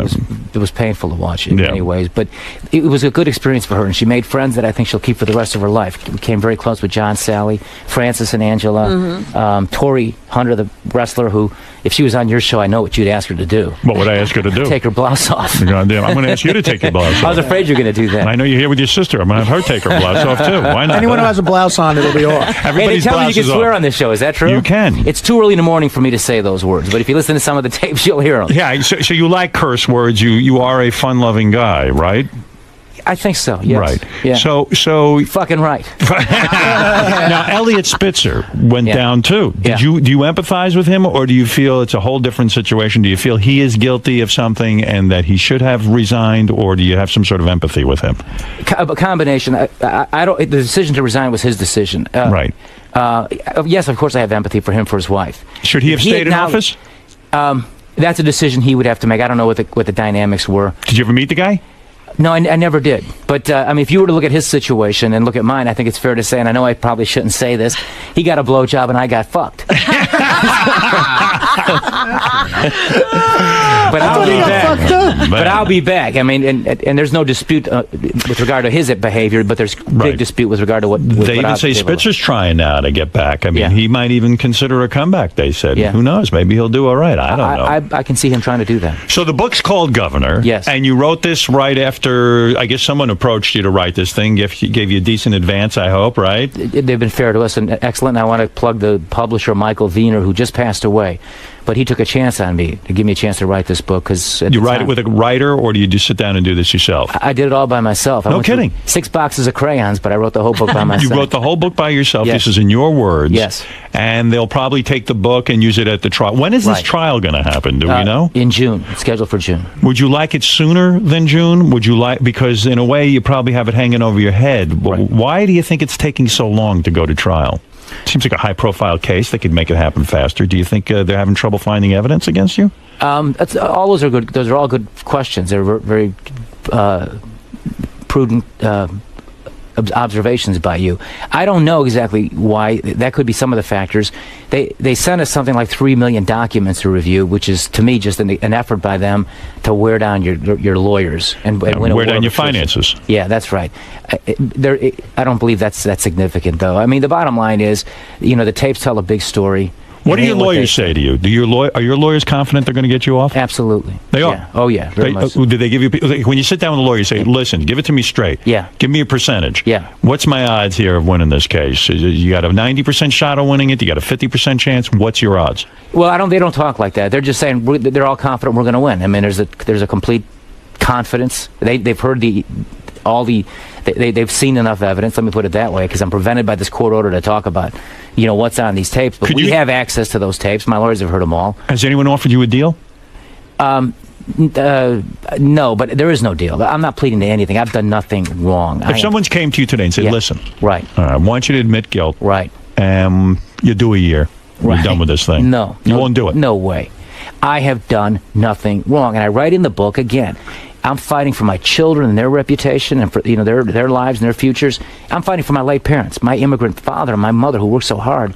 it was painful to watch in many ways. But it was a good experience for her, and she made friends that I think she'll keep for the rest of her life. We became very close with John, Sally, Francis, and Angela. Tori Hunter, the wrestler, who, if she was on your show, I know what you'd ask her to do. What would I ask her to do? Take her blouse off. Goddamn, I'm going to ask you to take your blouse off. I was afraid you were going to do that. I know you're here with your sister. I'm going to have her take her blouse off, too. Why not? Anyone who has a blouse on, it'll be off. Everybody's tell me you can swear off. on this show. Is that true? You can. It's too early in the morning for me to say those words, but if you listen to some of the tapes, you'll hear them. Yeah, so you like curse words. You are a fun-loving guy, right? I think so, yes. Right. Yeah. So fucking right. Now, Elliot Spitzer went down, too. Do you empathize with him, or do you feel it's a whole different situation? Do you feel he is guilty of something and that he should have resigned, or do you have some sort of empathy with him? A combination. I don't. The decision to resign was his decision. Right. Yes, of course I have empathy for him, for his wife. Should he have stayed in office? That's a decision he would have to make. I don't know what the dynamics were. Did you ever meet the guy? No, I never did. But, if you were to look at his situation and look at mine, I think it's fair to say, and I know I probably shouldn't say this, he got a blowjob and I got fucked. But I'll be back. But I'll be back. I mean, and there's no dispute with regard to his behavior, but there's big dispute with regard to what they even say Spitzer's trying now to get back. I mean, he might even consider a comeback, they said. Yeah. Who knows? Maybe he'll do all right. I don't know. I can see him trying to do that. So the book's called Governor. Yes. And you wrote this right after, I guess someone approached you to write this thing, gave you a decent advance, I hope, right? They've been fair to us and excellent. And I want to plug the publisher, Michael Wiener, who just passed away. But he took a chance on me to give me a chance to write this book. Cause you write it with a writer, or do you just sit down and do this yourself? I did it all by myself. No kidding. 6 boxes of crayons, but I wrote the whole book by myself. You wrote the whole book by yourself. Yes. This is in your words. Yes. And they'll probably take the book and use it at the trial. When is this trial going to happen? Do we know? In June. It's scheduled for June. Would you like it sooner than June? Would you like, because in a way you probably have it hanging over your head. Right. Why do you think it's taking so long to go to trial? Seems like a high-profile case. They could make it happen faster. Do you think they're having trouble finding evidence against you? All those are good. Those are all good questions. They're very prudent observations by you. I don't know exactly why. That could be some of the factors. They sent us something like 3 million documents to review, which is, to me, just an effort by them to wear down your lawyers and wear down your finances. Yeah, that's right. I don't believe that's significant, though. I mean, the bottom line is, the tapes tell a big story. What do your lawyers say to you? Are your lawyers confident they're going to get you off? Absolutely. They are? Yeah. Oh, yeah. Very much so. Did they give you... Like, when you sit down with a lawyer, you say, listen, give it to me straight. Yeah. Give me a percentage. Yeah. What's my odds here of winning this case? You got a 90% shot of winning it? You got a 50% chance? What's your odds? Well, they don't talk like that. They're just saying they're all confident we're going to win. I mean, there's a complete confidence. They've heard they've seen enough evidence. Let me put it that way, because I'm prevented by this court order to talk about, what's on these tapes. But we have access to those tapes. My lawyers have heard them all. Has anyone offered you a deal? No, but there is no deal. I'm not pleading to anything. I've done nothing wrong. If someone came to you today and said, listen, right, I want you to admit guilt. Right. You do a year. Right. You're done with this thing. No. You won't do it. No way. I have done nothing wrong. And I write in the book, again, I'm fighting for my children and their reputation and for their lives and their futures. I'm fighting for my late parents, my immigrant father and my mother who worked so hard.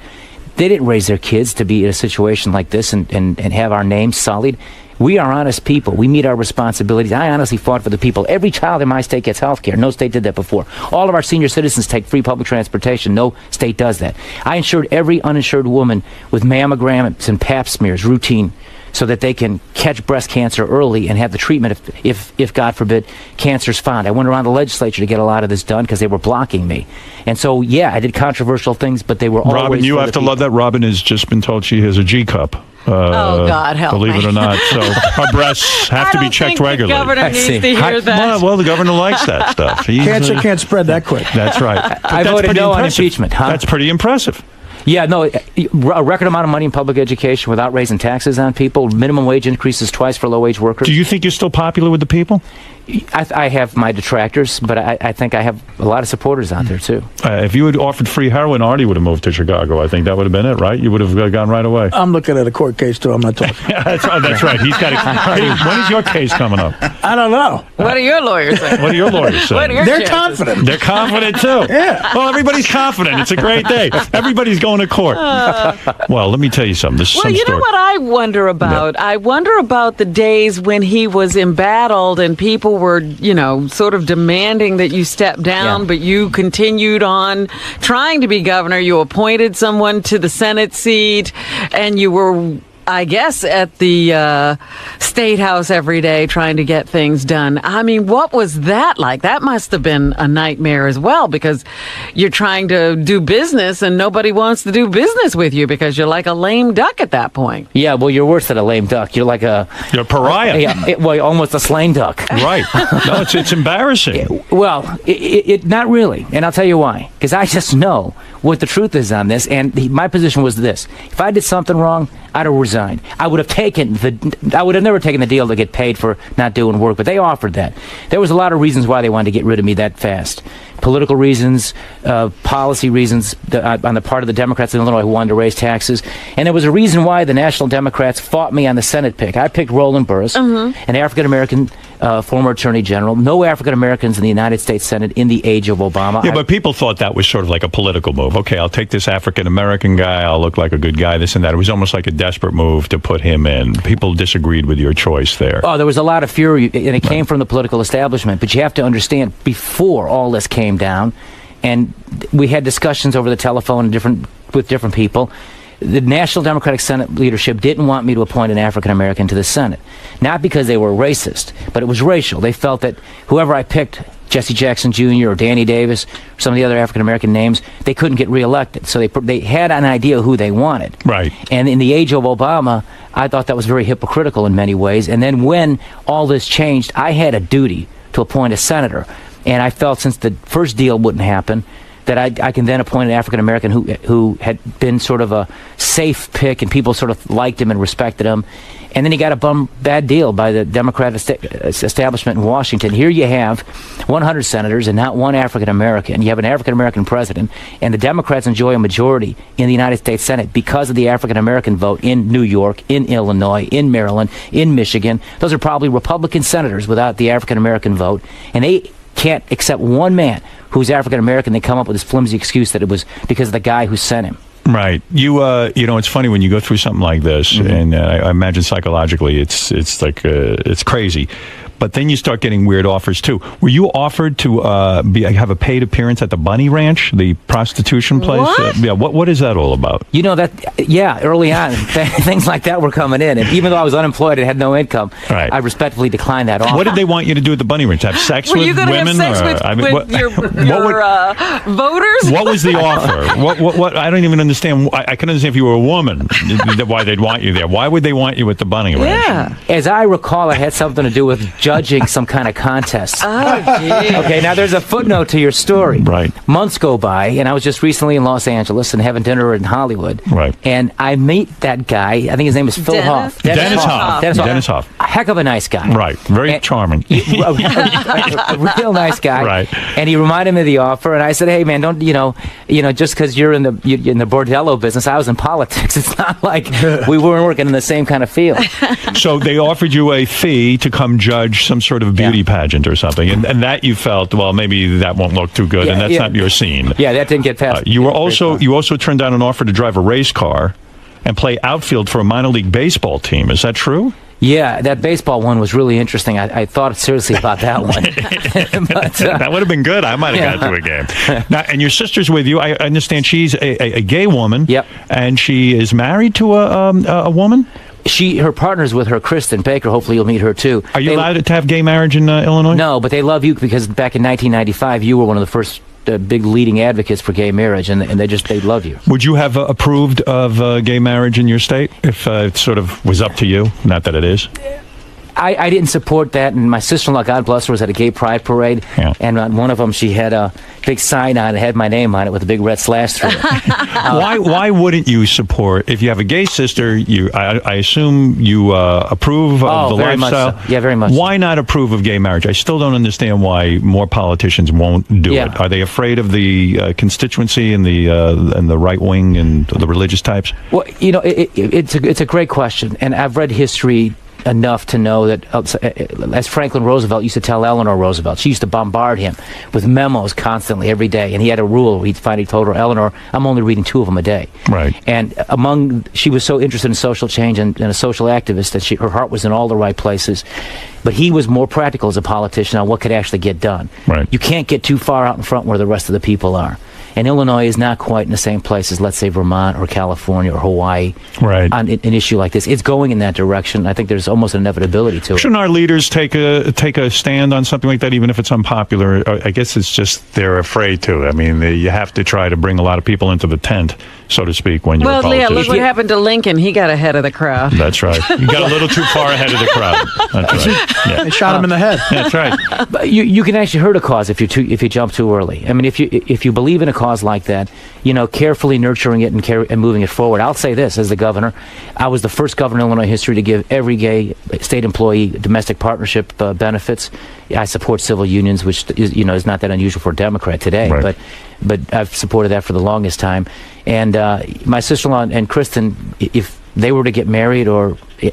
They didn't raise their kids to be in a situation like this and have our names sullied. We are honest people. We meet our responsibilities. I honestly fought for the people. Every child in my state gets health care. No state did that before. All of our senior citizens take free public transportation. No state does that. I insured every uninsured woman with mammograms and pap smears, routine, so that they can catch breast cancer early and have the treatment if God forbid, cancer's found. I went around the legislature to get a lot of this done because they were blocking me. And so, yeah, I did controversial things, but they were always Robin, you have to love that Robin has just been told she has a G cup. Oh, God, help believe me. it or not. So her breasts have to be checked regularly. The governor needs to hear that. Well, the governor likes that stuff. Cancer can't spread that quick. That's right. I voted no on impeachment. Huh? That's pretty impressive. Yeah, no, a record amount of money in public education without raising taxes on people, minimum wage increases twice for low-wage workers. Do you think you're still popular with the people? I have my detractors, but I think I have a lot of supporters out there, too. If you had offered free heroin, Artie would have moved to Chicago. I think that would have been it, right? You would have gone right away. I'm looking at a court case, too. I'm not talking. That's right. He's got to. When is your case coming up? I don't know. What are your lawyers saying? What are your lawyers saying? What are your They're chances? confident. They're confident, too. Yeah. Well, everybody's confident. It's a great day. Everybody's going to court. Well, let me tell you something. This is Well, some you story. know what I wonder about? Yeah. I wonder about the days when he was embattled and people were, sort of demanding that you step down, but you continued on trying to be governor. You appointed someone to the Senate seat, and you were, I guess, at the State House every day trying to get things done. I mean, what was that like? That must have been a nightmare as well, because you're trying to do business and nobody wants to do business with you because you're like a lame duck at that point. Yeah, well, you're worse than a lame duck. You're like You're a pariah. Well, almost a slain duck. Right. No, it's embarrassing. Well, not really. And I'll tell you why. Because I just know what the truth is on this. And my position was this. If I did something wrong, I'd have resigned. I would have never taken the deal to get paid for not doing work, but they offered that. There was a lot of reasons why they wanted to get rid of me that fast. Political reasons, policy reasons on the part of the Democrats in Illinois who wanted to raise taxes. And there was a reason why the National Democrats fought me on the Senate pick. I picked Roland Burris, an African-American former Attorney General. No African-Americans in the United States Senate in the age of Obama. Yeah, but people thought that was sort of like a political move. Okay, I'll take this African-American guy. I'll look like a good guy, this and that. It was almost like a desperate move to put him in. People disagreed with your choice there. Oh, there was a lot of fury, and it came from the political establishment. But you have to understand, before all this came down, and we had discussions over the telephone with different people, the National Democratic Senate leadership didn't want me to appoint an African-American to the Senate. Not because they were racist, but it was racial. They felt that whoever I picked, Jesse Jackson Jr. or Danny Davis, or some of the other African-American names, they couldn't get reelected. So they had an idea who they wanted. Right. And in the age of Obama, I thought that was very hypocritical in many ways. And then when all this changed, I had a duty to appoint a senator. And I felt since the first deal wouldn't happen, that I can then appoint an African-American who had been sort of a safe pick and people sort of liked him and respected him. And then he got a bad deal by the Democrat establishment in Washington. Here you have 100 senators and not one African-American. You have an African-American president, and the Democrats enjoy a majority in the United States Senate because of the African-American vote in New York, in Illinois, in Maryland, in Michigan. Those are probably Republican senators without the African-American vote. And they can't accept one man who's African-American. They come up with this flimsy excuse that it was because of the guy who sent him. Right. It's funny when you go through something like this, and I imagine psychologically it's like it's crazy. but then you start getting weird offers too. Were you offered to have a paid appearance at the Bunny Ranch, the prostitution place? What? What is that all about? You know that, early on, things like that were coming in. And even though I was unemployed and had no income, I respectfully declined that offer. What did they want you to do at the Bunny Ranch? Have sex Were with you going to have women? sex with your voters? What was the offer? What? I don't even understand. I can understand if you were a woman, why they'd want you there. Why would they want you at the Bunny Ranch? Yeah. As I recall, it had something to do with judging some kind of contest. Oh, gee. Okay, now there's a footnote to your story. Right. Months go by, and I was just recently in Los Angeles and having dinner in Hollywood. Right. And I meet that guy. I think his name is Phil Hoff. Dennis Hoff. A heck of a nice guy. Right. Very charming. A real nice guy. Right. And he reminded me of the offer, and I said, "Hey, man, don't just because you're in the bordello business, I was in politics. It's not like we weren't working in the same kind of field." So they offered you a fee to come judge some sort of beauty pageant or something, and that you felt, well, maybe that won't look too good, and that's not your scene. Yeah, that didn't get past. You also turned down an offer to drive a race car and play outfield for a minor league baseball team. Is that true? Yeah, that baseball one was really interesting. I thought seriously about that one. But, that would have been good. I might have got to a game. Now, and your sister's with you. I understand she's a gay woman. Yep. And she is married to a woman? Her partner's with her, Kristen Baker. Hopefully you'll meet her too. Are you allowed to have gay marriage in Illinois? No, but they love you because back in 1995 you were one of the first big leading advocates for gay marriage, and they love you. Would you have approved of gay marriage in your state if it sort of was up to you? Not that it is. I didn't support that, and my sister-in-law, God bless her, was at a gay pride parade, and on one of them she had a big sign on it, had my name on it with a big red slash through it. Why wouldn't you support, if you have a gay sister, I assume you approve of the very lifestyle? much so. Yeah, very much. Why not approve of gay marriage? I still don't understand why more politicians won't do it. Are they afraid of the constituency and the right wing and the religious types? Well, it's a great question, and I've read history enough to know that, as Franklin Roosevelt used to tell Eleanor Roosevelt, she used to bombard him with memos constantly every day, and he had a rule where he told her, "Eleanor, I'm only reading 2 of them a day." Right. And she was so interested in social change and a social activist that her heart was in all the right places. But he was more practical as a politician on what could actually get done. Right. You can't get too far out in front where the rest of the people are. And Illinois is not quite in the same place as, let's say, Vermont or California or Hawaii on an issue like this. It's going in that direction. I think there's almost an inevitability to it. Shouldn't our leaders take a stand on something like that, even if it's unpopular? I guess it's just they're afraid to. I mean, you have to try to bring a lot of people into the tent, so to speak, when you're a politician. Look what happened to Lincoln. He got ahead of the crowd. That's right. You got a little too far ahead of the crowd. That's right. Yeah. They shot him in the head. That's right. But you can actually hurt a cause if you jump too early. I mean, if you believe in a cause like that, carefully nurturing it and moving it forward. I'll say this, as the governor, I was the first governor in Illinois history to give every gay state employee domestic partnership benefits. I support civil unions, which is not that unusual for a Democrat today, right. but I've supported that for the longest time. And my sister-in-law and Kristen, if they were to get married,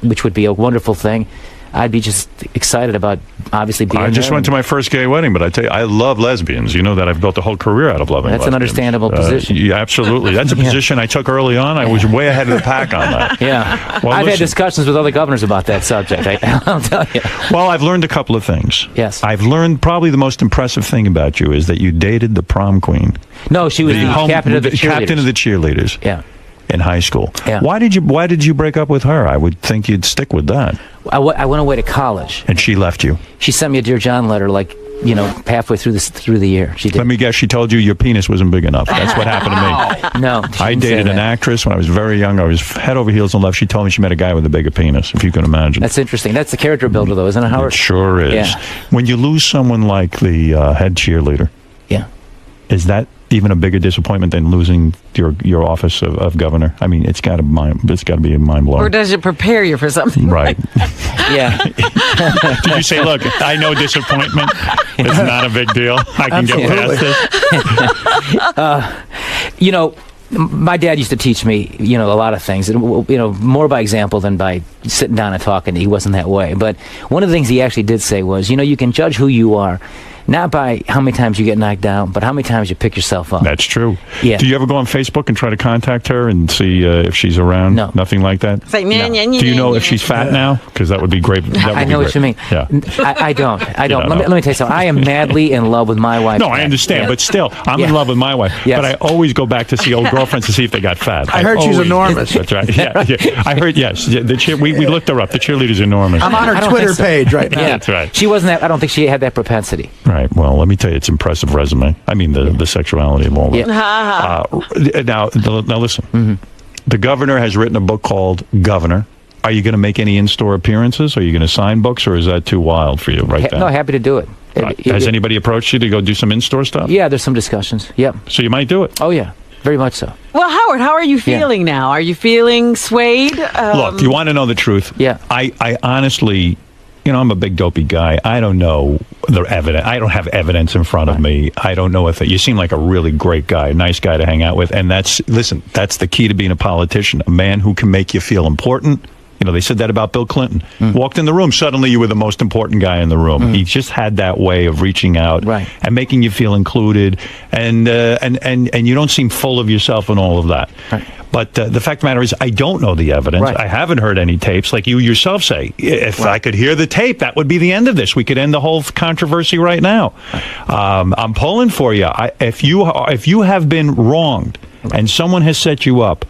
which would be a wonderful thing, I'd be just excited about obviously being I just went to my first gay wedding, but I tell you, I love lesbians. You know that I've built a whole career out of loving lesbians. That's an understandable position. Yeah, absolutely. That's a position I took early on. I was way ahead of the pack on that. Yeah. Well, I've had discussions with other governors about that subject, I'll tell you. Well, I've learned a couple of things. Yes. I've learned probably the most impressive thing about you is that you dated the prom queen. No, she was the captain of the cheerleaders. Captain of the cheerleaders. Yeah. In high school. Yeah. Why did you break up with her? I would think you'd stick with that. I went away to college. And she left you. She sent me a Dear John letter halfway through the year. She did. Let me guess, she told you your penis wasn't big enough. That's what happened to me. No. I dated an actress when I was very young. I was head over heels in love. She told me she met a guy with a bigger penis, if you can imagine. That's interesting. That's the character builder, though, isn't it, Howard? It sure is. Yeah. When you lose someone like the head cheerleader, is that even a bigger disappointment than losing your office of governor? I mean, it's got to be a mind blowing. Or does it prepare you for something? Right. Yeah. Did you say, look, I know disappointment. It's not a big deal. I can get past this. My dad used to teach me, a lot of things, more by example than by sitting down and talking. He wasn't that way. But one of the things he actually did say was, you can judge who you are not by how many times you get knocked down, but how many times you pick yourself up. That's true. Yeah. Do you ever go on Facebook and try to contact her and see if she's around? No. Nothing like that? It's like, no. Do you know if she's fat now? Because that would be great. I know what you mean. Yeah. I don't. don't Let me tell you something. I am madly in love with my wife. No, I understand, but still, I'm in love with my wife. Yes. But I always go back to see old girlfriends to see if they got fat. I heard she's always- enormous. That's right. Yeah. I heard, yes. We looked her up. The cheerleader's enormous. I'm on I her don't Twitter think so. page right now. Yeah. That's right. She wasn't that. I don't think she had that propensity. Right. Well, let me tell you, it's impressive resume. I mean, the sexuality of all that. Now, listen. Mm-hmm. The governor has written a book called Governor. Are you going to make any in-store appearances? Are you going to sign books, or is that too wild for you right now? No, happy to do it. Has anybody approached you to go do some in-store stuff? Yeah, there's some discussions. Yep. So you might do it. Oh, yeah. Very much so. Well, Howard, how are you feeling now? Are you feeling swayed? Look, you want to know the truth? Yeah. I honestly, I'm a big dopey guy. I don't know the evidence. I don't have evidence in front of me. I don't know if you seem like a really great guy, nice guy to hang out with. And that's the key to being a politician, a man who can make you feel important. They said that about Bill Clinton. Walked in the room, suddenly you were the most important guy in the room. He just had that way of reaching out and making you feel included, and you don't seem full of yourself and all of that. Right. But the fact of the matter is, I don't know the evidence. Right. I haven't heard any tapes, like you yourself say. If I could hear the tape, that would be the end of this. We could end the whole controversy right now. I'm pulling for you. If you have been wronged and someone has set you up,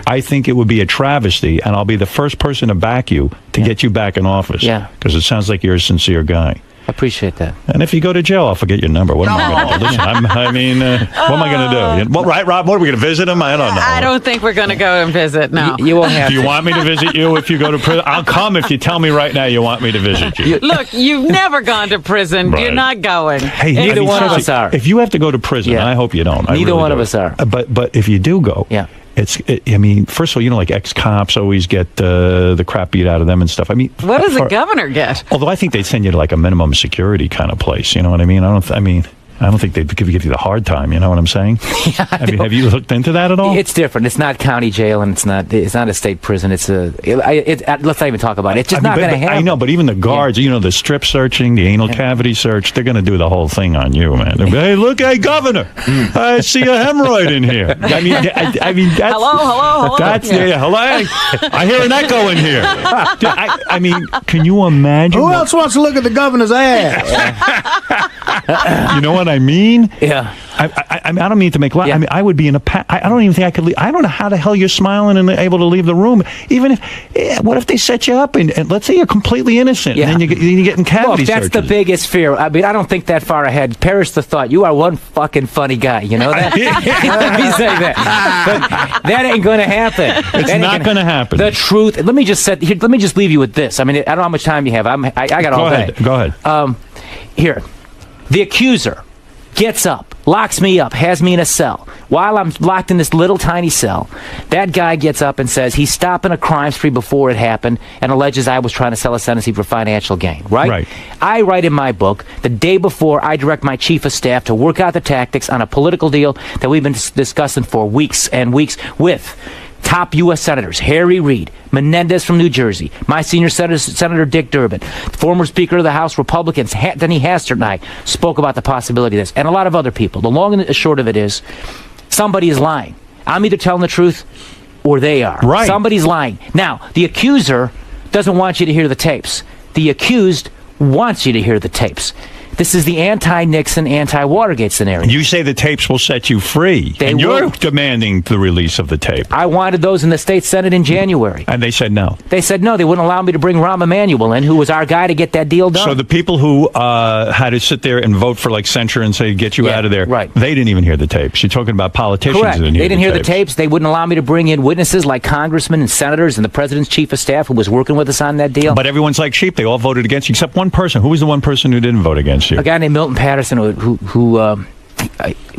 I think it would be a travesty, and I'll be the first person to back you to get you back in office. Yeah. Because it sounds like you're a sincere guy. I appreciate that. And if you go to jail, I'll forget your number. What am I going to do? Listen, what am I going to do? Well, right, Rob? What, are we going to visit him? I don't know. I don't think we're going to go and visit, no. You won't have Do you want me to visit you if you go to prison? I'll come if you tell me right now you want me to visit you. Look, you've never gone to prison. Right. You're not going. Hey, Neither one of us are. If you have to go to prison, and I hope you don't. Neither one of us are. But if you do go, I mean, first of all, like ex-cops always get the crap beat out of them and stuff. I mean, What does the governor get? Although I think they'd send you to like a minimum security kind of place. You know what I mean? I don't think they'd give you the hard time. You know what I'm saying? Yeah, I mean, have you looked into that at all? It's different. It's not county jail, and it's not a state prison. Let's not even talk about it. It's just not going to happen. I know, but even the guards, the strip searching, the anal cavity search, they're going to do the whole thing on you, man. They'll be, hey, look, hey, governor, I see a hemorrhoid in here. I mean, that's, hello. That's hello. I hear an echo in here. I mean, can you imagine? Who else wants to look at the governor's ass? You know what I mean? Yeah. I don't mean to make light. I mean, I would be in a. I don't even think I could leave. I don't know how the hell you're smiling and able to leave the room. Even if, what if they set you up and let's say you're completely innocent, and then you get in cavity Look, that's searches. the biggest fear. I mean, I don't think that far ahead. Perish the thought. You are one fucking funny guy. You know that? Let me say that. But that ain't going to happen. It's not going to happen. The truth. Let me just leave you with this. I mean, I don't know how much time you have. I got all day. Go ahead. Here, the accuser gets up, locks me up, has me in a cell. While I'm locked in this little tiny cell, that guy gets up and says he's stopping a crime spree before it happened and alleges I was trying to sell a sentencing for financial gain, right? I write in my book, the day before I direct my chief of staff to work out the tactics on a political deal that we've been discussing for weeks and weeks with top U.S. senators, Harry Reid, Menendez from New Jersey, my senior Senator Dick Durbin, former Speaker of the House Republicans, Denny Hastert and I spoke about the possibility of this, and a lot of other people. The long and the short of it is, somebody is lying. I'm either telling the truth or they are. Right. Somebody's lying. Now, the accuser doesn't want you to hear the tapes. The accused wants you to hear the tapes. This is the anti-Nixon, anti-Watergate scenario. You say the tapes will set you free, and you're demanding the release of the tape. I wanted those in the state Senate in January. And they said no. They said no. They wouldn't allow me to bring Rahm Emanuel in, who was our guy to get that deal done. So the people who had to sit there and vote for like censure and say get you out of there, they didn't even hear the tapes. You're talking about politicians. Correct. Who They didn't hear the tapes. They wouldn't allow me to bring in witnesses like congressmen and senators and the president's chief of staff who was working with us on that deal. But everyone's like sheep. They all voted against you except one person. Who was the one person who didn't vote against you? A guy named Milton Patterson who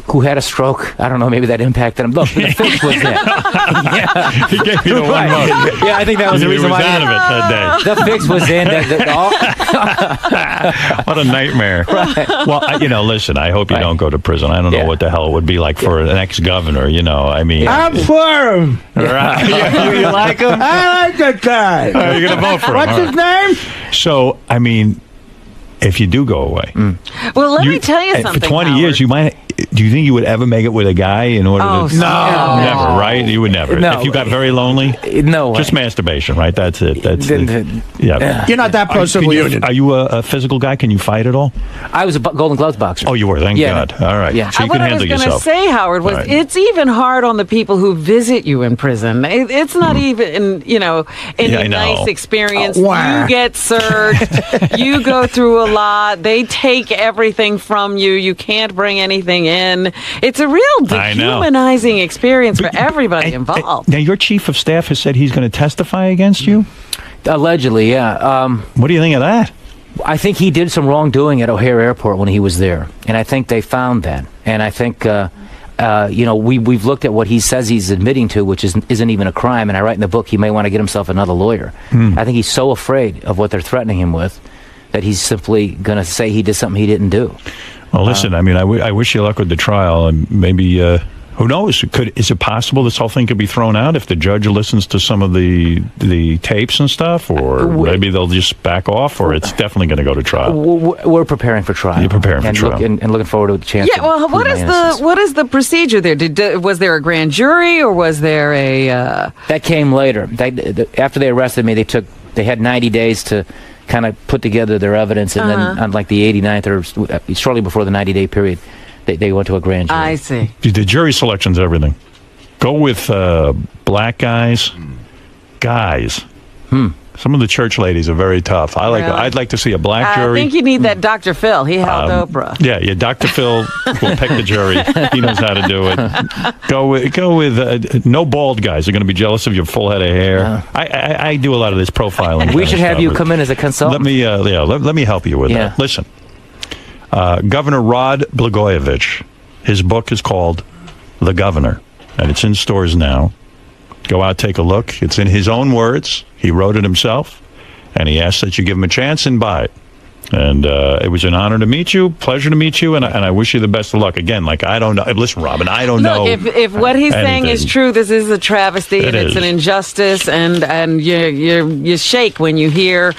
who had a stroke. I don't know, maybe that impacted him. Look, the fix was in. Yeah. He gave you the 1 month. Yeah, I think that was the reason he was why. out of it that day. The fix was in. What a nightmare. Right. Well, listen, I hope you don't go to prison. I don't know what the hell it would be like for an ex-governor, I mean. I'm for him. Right. you like him? I like that guy. You're going to vote for him. What's his name? So, I mean, if you do go away. Well, let me tell you something, for 20 Howard. years, you might. Do you think you would ever make it with a guy in order to? No. Never, right? You would never. No. If you got very lonely? No way. Just masturbation, right? That's it. That's yeah. You're not that pro-civil union. Are you a physical guy? Can you fight at all? I was a Golden Gloves boxer. Oh, you were? Thank God. All right. Yeah. So you What can I was handle going to yourself. say, Howard, was Right. it's even hard on the people who visit you in prison. It's not even, any I know. nice experience. Wah. You get searched. You go through a lot. They take everything from you. You can't bring anything in. It's a real I know. dehumanizing experience for everybody involved. Now, your chief of staff has said he's going to testify against you? Allegedly, yeah. What do you think of that? I think he did some wrongdoing at O'Hare Airport when he was there, and I think they found that. And I think, we've looked at what he says he's admitting to, which isn't even a crime. And I write in the book he may want to get himself another lawyer. I think he's so afraid of what they're threatening him with that he's simply going to say he did something he didn't do. Well, listen, I mean, I wish you luck with the trial, and maybe, who knows? Is it possible this whole thing could be thrown out if the judge listens to some of the tapes and stuff, or maybe they'll just back off, or it's definitely going to go to trial? We're preparing for trial. You're preparing for trial. And looking forward to the chance. Yeah, well, what is the procedure there? Was there a grand jury, or was there a? That came later. After they arrested me, they had 90 days to kind of put together their evidence, and then on like the 89th or shortly before the 90-day period, they went to a grand jury. I see. The jury selection's everything. Go with black guys. Some of the church ladies are very tough. I'd like to see a black jury. I think you need that Dr. Phil. He helped Oprah. Yeah, Dr. Phil will pick the jury. He knows how to do it. Go with no bald guys. They're going to be jealous of your full head of hair. I do a lot of this profiling. We should have you come in as a consultant. Let me help you with that. Listen, Governor Rod Blagojevich, his book is called The Governor, and it's in stores now. Go out, take a look. It's in his own words. He wrote it himself, and he asked that you give him a chance and buy it. And it was an honor to meet you, pleasure to meet you, and I wish you the best of luck. Again, I don't know. Listen, Robin, I don't know. If what he's saying is true, this is a travesty, and it's an injustice, and you shake when you hear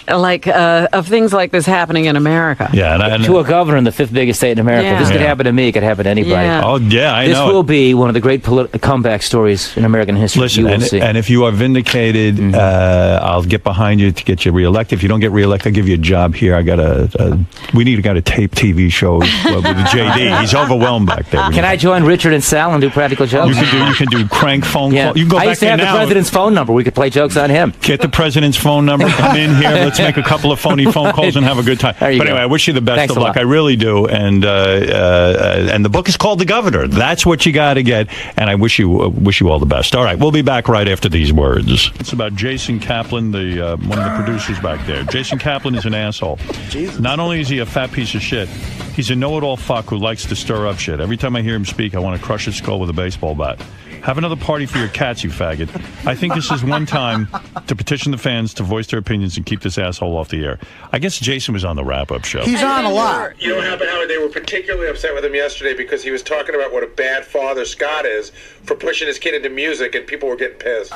of things like this happening in America. Yeah, and to a governor in the fifth biggest state in America, this could happen to me. It could happen to anybody. Yeah. Oh yeah, I know. This will be one of the great comeback stories in American history. Listen, you will see. And if you are vindicated, I'll get behind you to get you reelected. If you don't get reelected, I'll give you a job here. We need a tape TV show with JD. He's overwhelmed back there. Can I join Richard and Sal and do practical jokes? You can do crank phone call. You can go I back used to there have the now. president's phone number. We could play jokes on him. Get the president's phone number. Come in here. Let's make a couple of phony phone calls and have a good time. But anyway, I wish you the best of luck. I really do. And the book is called The Governor. That's what you got to get. And I wish you all the best. All right, we'll be back right after these words. It's about Jason Kaplan, one of the producers back there. Jason Kaplan is an asshole. Jesus. Not only is he a fat piece of shit, he's a know-it-all fuck who likes to stir up shit. Every time I hear him speak, I want to crush his skull with a baseball bat. Have another party for your cats, you faggot. I think this is one time to petition the fans to voice their opinions and keep this asshole off the air. I guess Jason was on the wrap-up show. He's on a lot. You know, Howard, they were particularly upset with him yesterday because he was talking about what a bad father Scott is for pushing his kid into music, and people were getting pissed.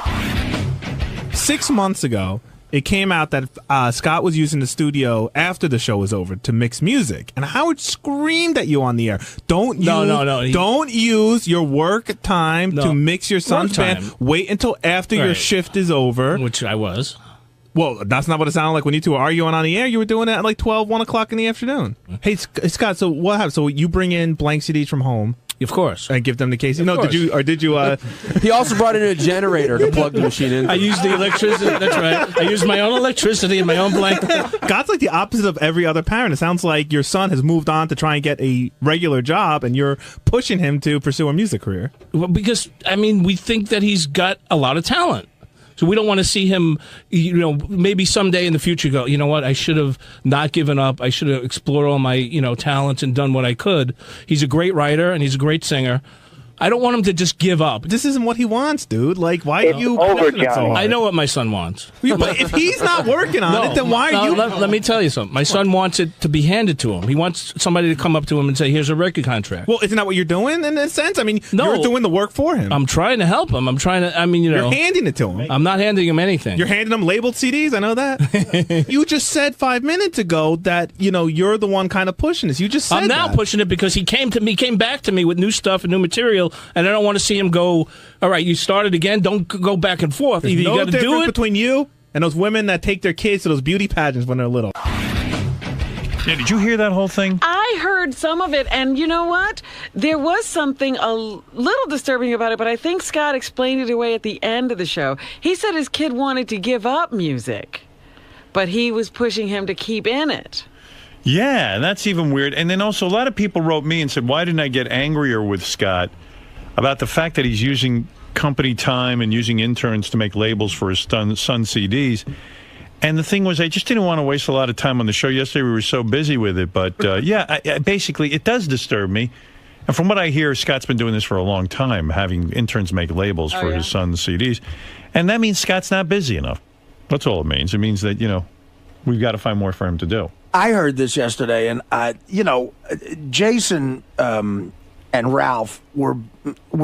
6 months ago, it came out that Scott was using the studio after the show was over to mix music, and Howard screamed at you on the air. Don't use your work time to mix your son's band. Wait until after your shift is over. Which I was. Well, that's not what it sounded like when you two were arguing on the air. You were doing it at like 12, 1 o'clock in the afternoon. Hey, Scott, so what happened? So you bring in blank CDs from home. Of course. And give them to Casey? No, did you? He also brought in a generator to plug the machine in. I used the electricity. That's right. I used my own electricity and my own blanket. Scott's like the opposite of every other parent. It sounds like your son has moved on to try and get a regular job, and you're pushing him to pursue a music career. Well, because, we think that he's got a lot of talent. So we don't want to see him, maybe someday in the future go, you know what, I should have not given up. I should have explored all my, talents and done what I could. He's a great writer and he's a great singer. I don't want him to just give up. This isn't what he wants, dude. Like, why are you... I know what my son wants. But if he's not working on it, then why are you... Let me tell you something. My son wants it to be handed to him. He wants somebody to come up to him and say, here's a record contract. Well, isn't that what you're doing in a sense? I mean, you're doing the work for him. I'm trying to help him. I'm trying to, You're handing it to him. I'm not handing him anything. You're handing him labeled CDs? I know that. You just said 5 minutes ago that, you're the one kind of pushing this. You just said I'm now pushing it because he came back to me with new stuff and new material, and I don't want to see him go, all right, you started again, don't go back and forth. There's Either no you got to do difference it between you and those women that take their kids to those beauty pageants when they're little. Yeah, did you hear that whole thing? I heard some of it, and you know what? There was something a little disturbing about it, but I think Scott explained it away at the end of the show. He said his kid wanted to give up music, but he was pushing him to keep in it. Yeah, that's even weird. And then also a lot of people wrote me and said, why didn't I get angrier with Scott about the fact that he's using company time and using interns to make labels for his son CDs. And the thing was, I just didn't want to waste a lot of time on the show yesterday. We were so busy with it. But, basically, it does disturb me. And from what I hear, Scott's been doing this for a long time, having interns make labels for his son's CDs. And that means Scott's not busy enough. That's all it means. It means that, we've got to find more for him to do. I heard this yesterday, and, Jason and Ralph were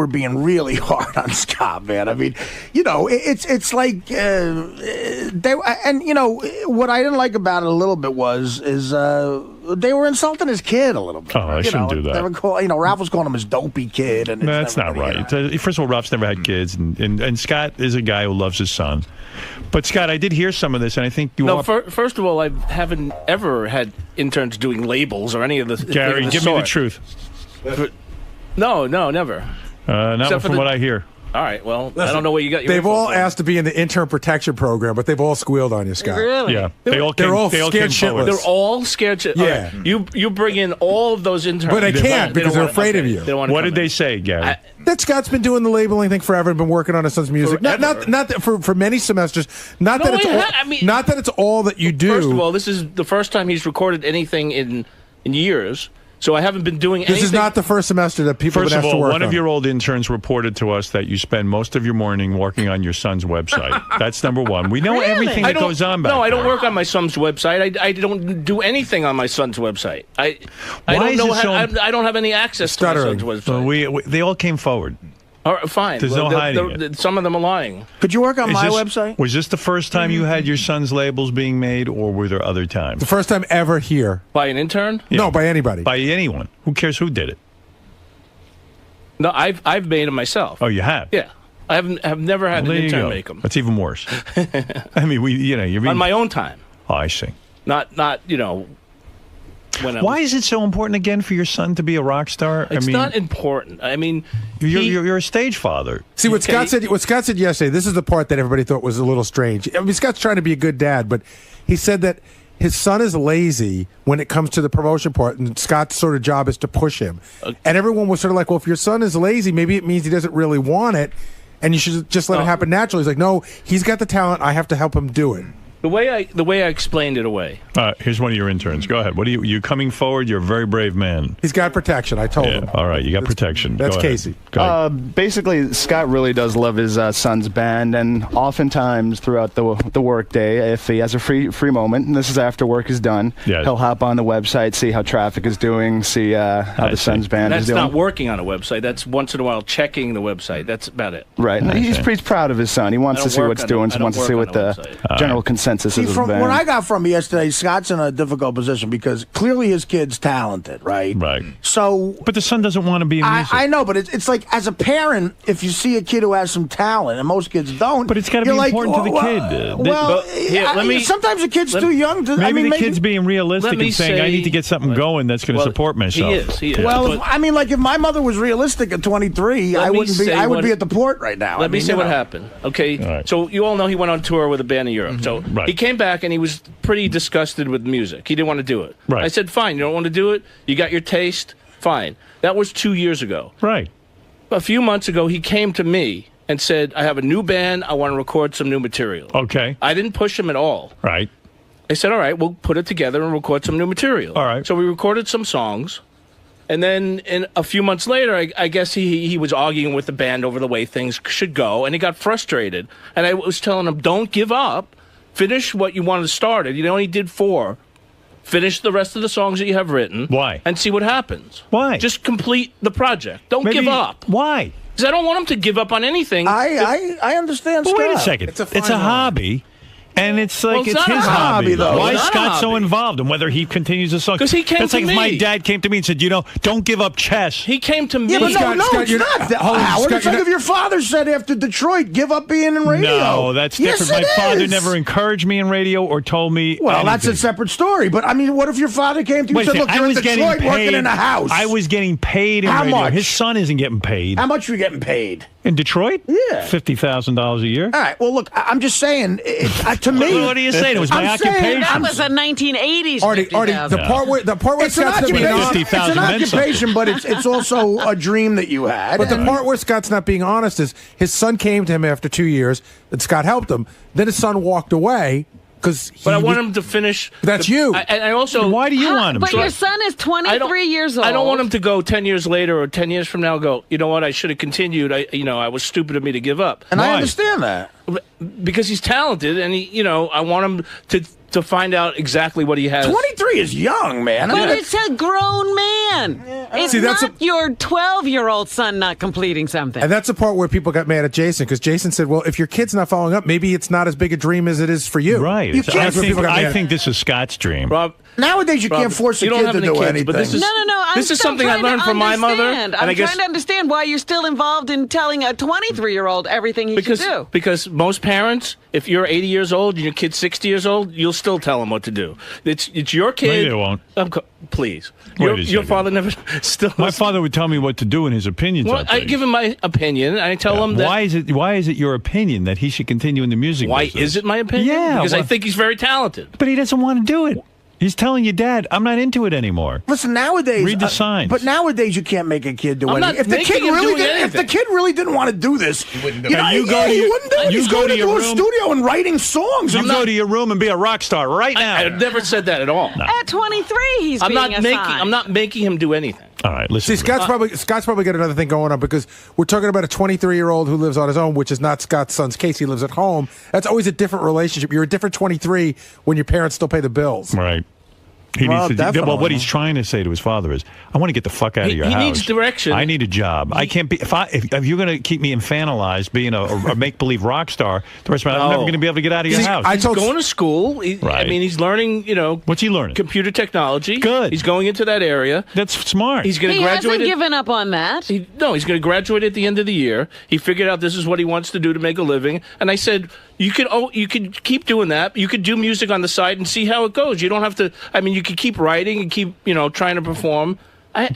being really hard on Scott, man. I mean, it's like they what I didn't like about it a little bit is they were insulting his kid a little bit. Oh, I shouldn't do that. They were Ralph was calling him his dopey kid, and that's not right. First of all, Ralph's never had kids, and Scott is a guy who loves his son. But Scott, I did hear some of this, and I think first of all, I haven't ever had interns doing labels or any of the. Gary, give me the truth. No, never. Not from what I hear. All right, well, I don't know what you got. They've all asked to be in the intern protection program, but they've all squealed on you, Scott. Really? Yeah. They're all scared shitless. They're all scared shitless. Yeah. Right. You bring in all of those interns. But they can't because they're afraid of you. What did they say, Gary? That Scott's been doing the labeling thing forever and been working on his son's music. Not that for many semesters. Not that it's all that you do. First of all, this is the first time he's recorded anything in years. So I haven't been doing anything. This is not the first semester that people have been asked to work on. One of your old interns reported to us that you spend most of your morning working on your son's website. That's number one. We know everything that goes on back there. No, I don't work on my son's website. I don't do anything on my son's website. I don't have any access to my son's website. They all came forward. All right, fine. There's no hiding it. Some of them are lying. Could you work on my website? Was this the first time you had your son's labels being made, or were there other times? The first time ever here. By an intern? Yeah. No, by anybody. By anyone. Who cares who did it? No, I've made them myself. Oh, you have? Yeah. I've never had an intern make them. That's even worse. I mean, you're on my own time. Oh, I see. Not Why is it so important again for your son to be a rock star? It's not important. I mean, you're a stage father. See what Scott said. What Scott said yesterday. This is the part that everybody thought was a little strange. I mean, Scott's trying to be a good dad, but he said that his son is lazy when it comes to the promotion part, and Scott's sort of job is to push him. And everyone was sort of like, well, if your son is lazy, maybe it means he doesn't really want it, and you should just let it happen naturally. He's like, no, he's got the talent. I have to help him do it. The way I explained it away. Here's one of your interns. Go ahead. What are you coming forward? You're a very brave man. He's got protection. I told him. All right, you got protection. That's Go Casey. Basically, Scott really does love his son's band, and oftentimes throughout the work day, if he has a free moment, and this is after work is done, he'll hop on the website, see how traffic is doing, see how the son's band is doing. That's not working on a website. That's once in a while checking the website. That's about it. Right. He's pretty proud of his son. He wants to see what's doing, so wants to see what the general consensus is of the band. What I got from him yesterday, Scott's in a difficult position because clearly his kid's talented, right? Right. So, but the son doesn't want to be in music. I know, but it's like as a parent, if you see a kid who has some talent, and most kids don't, but it's got to be important to the kid. Sometimes the kid's too young to. Maybe the kid's being realistic and saying, "I need to get something going that's going to support myself." He is. Well, if my mother was realistic at 23, I would be at the port right now. Let me say what happened. Okay, so you all know he went on tour with a band in Europe. So he came back and he was pretty disgusted with music. He didn't want to do it. Right. I said, fine, you don't want to do it? You got your taste? Fine. That was 2 years ago. Right. A few months ago, he came to me and said, I have a new band. I want to record some new material. Okay. I didn't push him at all. Right. I said, all right, we'll put it together and record some new material. All right. So we recorded some songs. And then a few months later, I guess he was arguing with the band over the way things should go. And he got frustrated. And I was telling him, don't give up. Finish what you wanted to start. You only did 4. Finish the rest of the songs that you have written. Why? And see what happens. Why? Just complete the project. Don't give up. Why? Because I don't want him to give up on anything. I understand. But wait a Scott. second. It's a hobby. And it's like, Well, it's his hobby, though. Why is It's not a Scott so hobby. involved in whether he continues the song? 'Cause he came That's to like if my me. dad came to me and said, don't give up chess. He came to me. Yeah, but no, Scott, it's you're not. not- hold on, Howard, Scott, it's you're like not- if your father said after Detroit, give up being in radio. No, that's Yes, different. it My father is. never encouraged me in radio or told me. Well, that's a anything. separate story. But I mean, what if your father came to you Wait and a said, second, "Look, you're in Detroit working in a house"? I was getting paid in How radio. much? His son isn't getting paid. How much were you getting paid? In Detroit? Yeah. $50,000 a year. All right. Well, look, I'm just saying. To me, What are you saying? It was my I'm saying- occupation. That was a 1980s. Artie, the 50,000. part where it's an Scott's not being occupation. honest. It's an occupation, but it's also a dream that you had. But the part where Scott's not being honest is his son came to him after 2 years, and Scott helped him. Then his son walked away because. But I want him to finish. That's you. I also. Why do you want him But to? your son is 23 years old. I don't want him to go 10 years later or 10 years from now. Go. You know what? I should have continued. I was stupid of me to give up. And I understand that because he's talented, and I want him to find out exactly what he has. 23 is young, man. But it's a grown man. It's See, that's not your 12-year-old son not completing something. And that's the part where people got mad at Jason because Jason said, "Well, if your kid's not following up, maybe it's not as big a dream as it is for you." Right. You can't. I think this is Scott's dream. Rob, Nowadays, you can't force a you don't kid have to any do kids, anything. but this is No. this is something I trying to learned from my mother. understand. And I'm I guess trying to understand why you're still involved in telling a 23-year-old everything he should do. Because most parents, if you're 80 years old and your kid's 60 years old, you'll still tell them what to do. It's your kid. Maybe they won't. Please. Wait a Your second. father never still. My father would tell me what to do in his opinions. Well, on I things. give him my opinion. And I tell him that. Why is it your opinion that he should continue in the music Why business? is it my opinion? Yeah, because I well- think he's very talented. But he doesn't want to do it. He's telling you, Dad, I'm not into it anymore. Listen, nowadays, Read the signs. But nowadays, you can't make a kid do I'm not anything. If the making kid him really do didn't, if the anything. kid really didn't want to do this, he wouldn't do it. You go to he your- wouldn't do it. you He's go going to to your a room- studio and writing songs. You go to your room and be a rock star right now. I never said that at all. At 23, he's I'm being not making. assigned. I'm not making him do anything. All right, listen. See, Scott's probably got another thing going on because we're talking about a 23-year-old who lives on his own, which is not Scott's son's case. He lives at home. That's always a different relationship. You're a different 23 when your parents still pay the bills. Right. He Well, needs to, definitely. well, what he's trying to say to his father is, I want to get the fuck out of your house. He needs direction. I need a job. I can't be if you're going to keep me infantilized being a make believe rock star the rest of my life. I'm never going to be able to get out of your house. He's going to school. I Right. mean, he's learning. What's he learning? Computer technology. Good. He's going into that area. That's smart. He's going to He graduate. hasn't given up on that. No, he's going to graduate at the end of the year. He figured out this is what he wants to do to make a living. And I said, you could keep doing that. You could do music on the side and see how it goes. You don't have to. I mean, you could keep writing and keep trying to perform.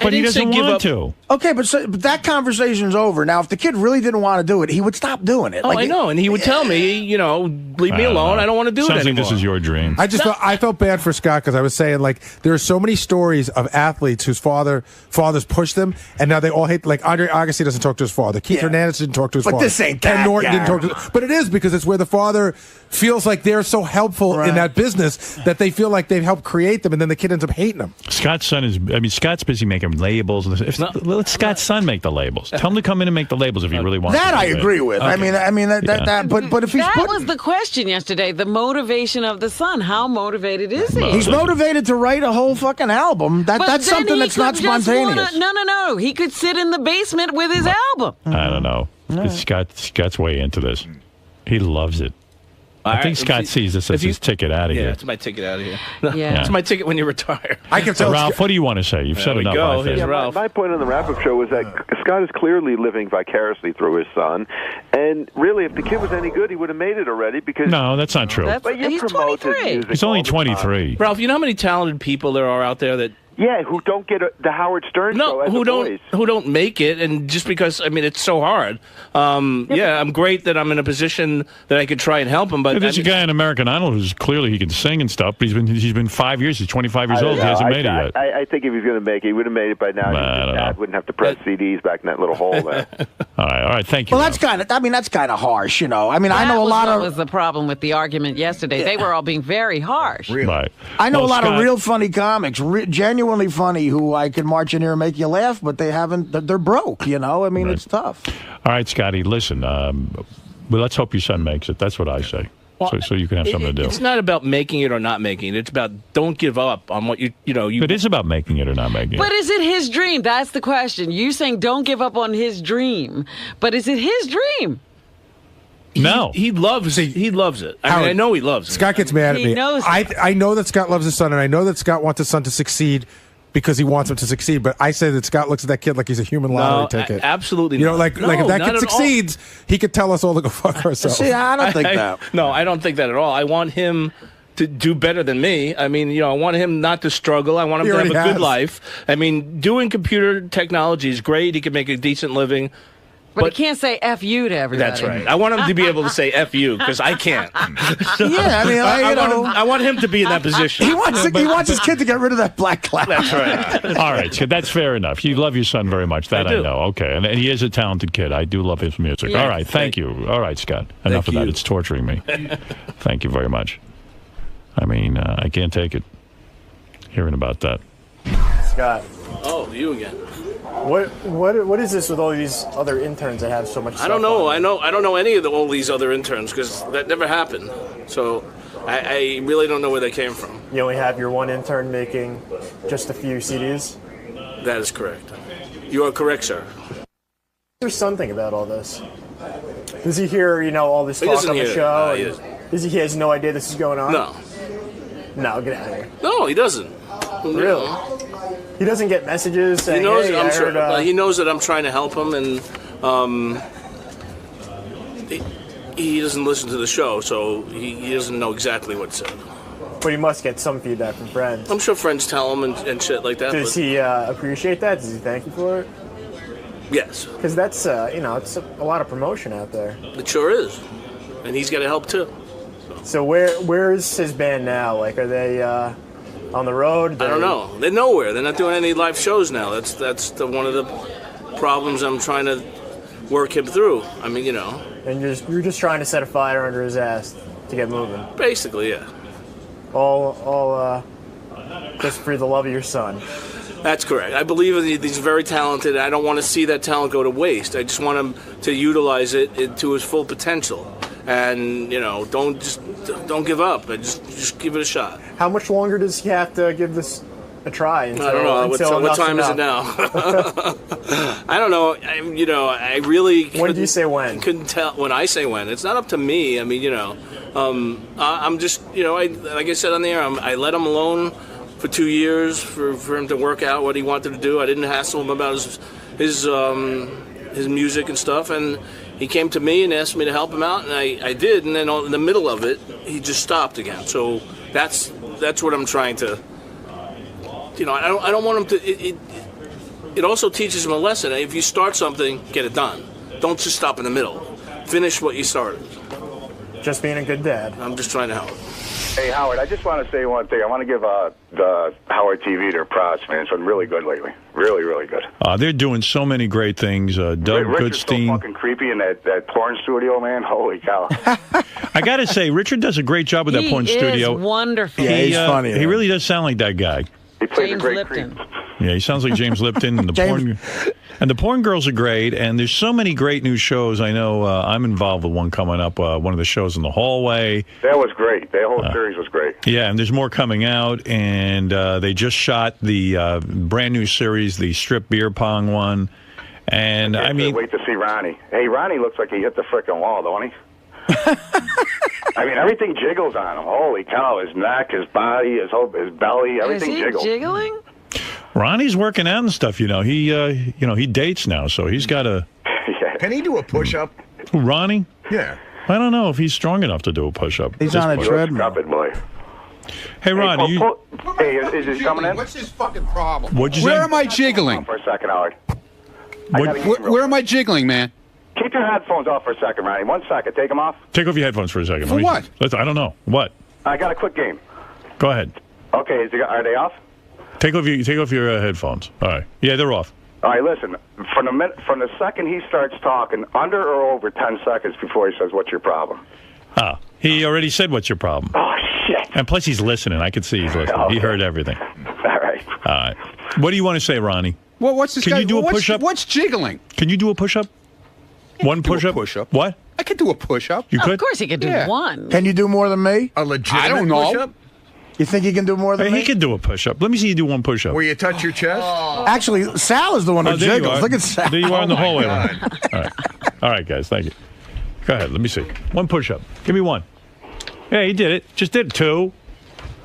But he doesn't want to. Okay, but that conversation's over. Now, if the kid really didn't want to do it, he would stop doing it. Oh, I know. And he would tell me, leave me alone. I don't want to do it Sounds like anymore. this is your dream. I felt bad for Scott because I was saying like there are so many stories of athletes whose fathers pushed them, and now they all hate. Like Andre Agassi doesn't talk to his father. Keith Hernandez didn't talk to his But father. this ain't Ken that Norton guy. didn't talk to. But it is because it's where the father feels like they're so helpful in that business that they feel like they've helped create them, and then the kid ends up hating them. Scott's son is. I mean, Scott's busy making labels. Let Scott's son make the labels. Tell him to come in and make the labels if he really wants. That to I do it. agree with. Okay. I mean that. But if he's That was the question yesterday. The motivation of the son. How motivated is he? he's motivated to write a whole fucking album. But That's then something he that's not could just spontaneous. No. He could sit in the basement with his album. I don't know. Scott's way into this. He loves it. I think Scott sees this as his ticket out of Yeah, here. it's my ticket out of here. Yeah. It's my ticket when you retire. I can tell. Ralph, what do you want to say? You've said we enough. go. I think. Here's Ralph. My point on the wrap-up show was that Scott is clearly living vicariously through his son, and really, if the kid was any good, he would have made it already. Because No, that's not true. but you He's promote his 23. music He's only all the time. 23. Ralph, you know how many talented people there are out there that Yeah, who don't get the Howard Stern show as who a don't voice. who don't make it, and just because it's so hard. I'm great that I'm in a position that I could try and help him. But There's a guy on American Idol who's clearly he can sing and stuff, but he's been 5 years. He's 25 years old. He hasn't made it yet. I think if he was going to make it, he would have made it by now. His dad wouldn't have to press CDs back in that little hole there. All right. Thank you. Well, that's kind of harsh, you know. I mean, I know a lot That of. was the problem with the argument yesterday. They were all being very harsh. Right. I know a lot of real funny comics, genuinely funny, who I could march in here and make you laugh, but they haven't. They're broke, you know. I mean, it's tough. All right, Scotty. Listen. Well, let's hope your son makes it. That's what I say. So you can have something to do. It's not about making it or not making it. It's about don't give up on what you know. It is about making it or not making it. But is it his dream? That's the question. You saying don't give up on his dream, but is it his dream? No, he loves it. I know he loves it. Scott gets mad at He me. knows I know that Scott loves his son, and I know that Scott wants his son to succeed because he wants him to succeed. But I say that Scott looks at that kid like he's a human lottery ticket. Absolutely You know, not. like if that not kid at succeeds, he could tell us all to go fuck ourselves. See, I don't think that. No, I don't think that at all. I want him to do better than me. I mean, I want him not to struggle. I want him to have a good life. I mean, doing computer technology is great. He can make a decent living. But he can't say F you to everybody. That's right. I want him to be able to say F you because I can't. Yeah, I mean, I want him to be in that position. He wants his kid to get rid of that black cloud. That's right. All right, so that's fair enough. You love your son very much. That I know. Okay, and he is a talented kid. I do love his music. Yeah. All right, thank you. All right, Scott. Enough of that. It's torturing me. Thank you very much. I mean, I can't take it. Hearing about that. Scott. Oh, you again. What is this with all these other interns that have so much stuff I don't know. on? I don't know any of all these other interns because that never happened. So I really don't know where they came from. You only have your one intern making just a few CDs? That is correct. You are correct, sir. There's something about all this. Does he hear, all this He talk doesn't on the hear it. show? No, he and he has no idea this is going on? No. No, get out of here. No, he doesn't. Really? He doesn't get messages saying, He knows hey, I'm I sure. heard, He knows that I'm trying to help him, and he doesn't listen to the show, so he doesn't know exactly what's said. But he must get some feedback from friends. I'm sure friends tell him and shit like that. Does he appreciate that? Does he thank you for it? Yes. Because that's, it's a lot of promotion out there. It sure is. And he's got to help, too. So where is his band now? Like, are they on the road? I don't know. They're nowhere. They're not doing any live shows now. That's one of the problems I'm trying to work him through. I mean, And you're just trying to set a fire under his ass to get moving. Basically, yeah. All just for the love of your son. That's correct. I believe he's very talented. I don't want to see that talent go to waste. I just want him to utilize it to his full potential. And don't give up. Just give it a shot. How much longer does he have to give this a try? Until, I don't know. What time is it now? I don't know. I really. When do you say when? Couldn't tell. When I say when, it's not up to me. I mean, I'm just, like I said on the air, I let him alone for 2 years for him to work out what he wanted to do. I didn't hassle him about his music and stuff, and he came to me and asked me to help him out, and I did. And then in the middle of it, he just stopped again. So that's what I'm trying to. I don't want him to. It also teaches him a lesson. If you start something, get it done. Don't just stop in the middle. Finish what you started. Just being a good dad. I'm just trying to help. Hey, Howard, I just want to say one thing. I want to give the Howard TV their props, man. It's been really good lately. Really, really good. They're doing so many great things. Doug Richard's Goodstein. so fucking creepy in that porn studio, man. Holy cow. I got to say, Richard does a great job with that porn studio. He is wonderful. Yeah, he's funny. He really does sound like that guy. He plays James a great Lipton. creep. Yeah, he sounds like James Lipton. And the porn girls are great. And there's so many great new shows. I know I'm involved with one coming up, one of the shows in the hallway. That was great. That whole series was great. Yeah, and there's more coming out. And they just shot the brand new series, the strip beer pong one. And I mean, wait to see Ronnie. Hey, Ronnie looks like he hit the frickin' wall, don't he? I mean, everything jiggles on him. Holy cow! His neck, his body, his belly, everything Is he jiggles. jiggling? Ronnie's working out and stuff. He dates now, so he's got a. Can he do a push-up? Ronnie? Yeah. I don't know if he's strong enough to do a push-up. He's on a treadmill. Stop it, boy. Hey, Ron, Hey, is he coming in? What's his fucking problem? What'd you Where say? am I jiggling? For a second, Howard. Where am I jiggling, man? Keep your headphones off for a second, Ronnie. 1 second. Take them off. Take off your headphones for a second. For what? I don't know. What? I got a quick game. Go ahead. Okay, are they off? Take off your headphones. All right. Yeah, they're off. All right, listen. From the second he starts talking, under or over 10 seconds before he says, "What's your problem?" Ah, he already said, "What's your problem?" Oh shit! And plus, he's listening. I could see he's listening. Okay. He heard everything. All right. All right. What do you want to say, Ronnie? Well, what's this Can guy? you do a push-up? What's jiggling? Can you do a push-up? One push-up? Push-up. What? I could do a push-up. You could? Of course he could do one. Can you do more than me? A legitimate I don't know. push-up? You think he can do more than Hey, me? he can do a push-up. Let me see you do one push-up. Where you touch your chest? Actually, Sal is the one who there you jiggles. are. Look at Sal. There you are in the hallway. God. All right. All right, guys. Thank you. Go ahead. Let me see. One push-up. Give me one. Yeah, he did it. Just did 2,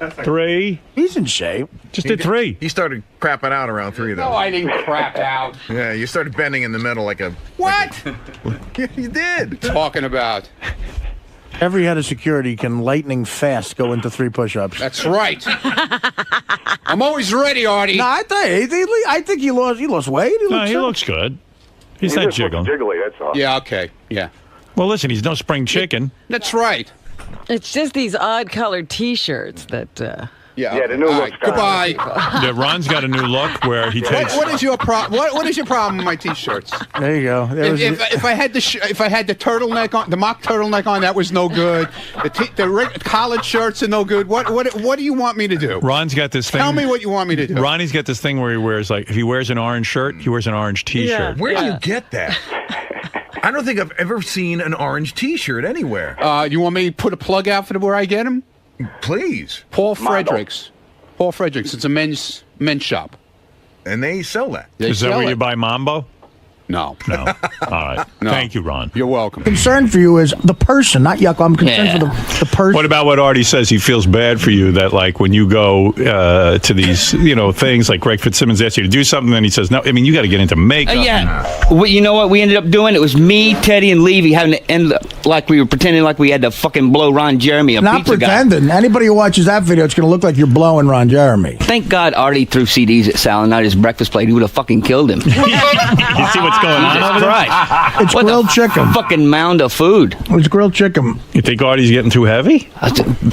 3. He's in shape. Just did 3. He started crapping out around 3, though. No, I didn't crap out. Yeah, you started bending in the middle like a... What? You did. Talking about. Every head of security can lightning fast go into 3 push-ups. That's right. I'm always ready, Artie. No, I think he lost weight. No, he looks good. He's not jiggling. Jiggly, that's all. Yeah, okay. Yeah. Well, listen, he's no spring chicken. That's right. It's just these odd colored T-shirts that. Yeah, the new all look's right, goodbye. Yeah, Ron's got a new look where he takes. What is your what is your problem with my T-shirts? There you go. If I had the turtleneck on, the mock turtleneck on, that was no good. The collared shirts are no good. What do you want me to do? Ron's got this thing. Tell me what you want me to do. Ronnie's got this thing where he wears, like, if he wears an orange shirt, he wears an orange T-shirt. Where do you get that? I don't think I've ever seen an orange T-shirt anywhere. You want me to put a plug out for where I get them? Please. Paul Fredericks. Paul Fredericks. It's a men's shop. And they sell that. Is that where you buy Mambo? No. No. All right. No. Thank you, Ron. You're welcome. Concern for you is the person, not Yucko. I'm concerned for the person. What about what Artie says? He feels bad for you that, like, when you go to these, things like Greg Fitzsimmons asks you to do something, then he says, no, I mean, you got to get into makeup. Well, you know what we ended up doing? It was me, Teddy, and Levy having to end like we were pretending like we had to fucking blow Ron Jeremy, a Not pizza pretending. Anybody who watches that video, it's going to look like you're blowing Ron Jeremy. Thank God Artie threw CDs at Sal and not his breakfast plate. He would have fucking killed him. You see what's going on over there? It's What grilled chicken. Fucking mound of food. It's grilled chicken. You think Artie's getting too heavy?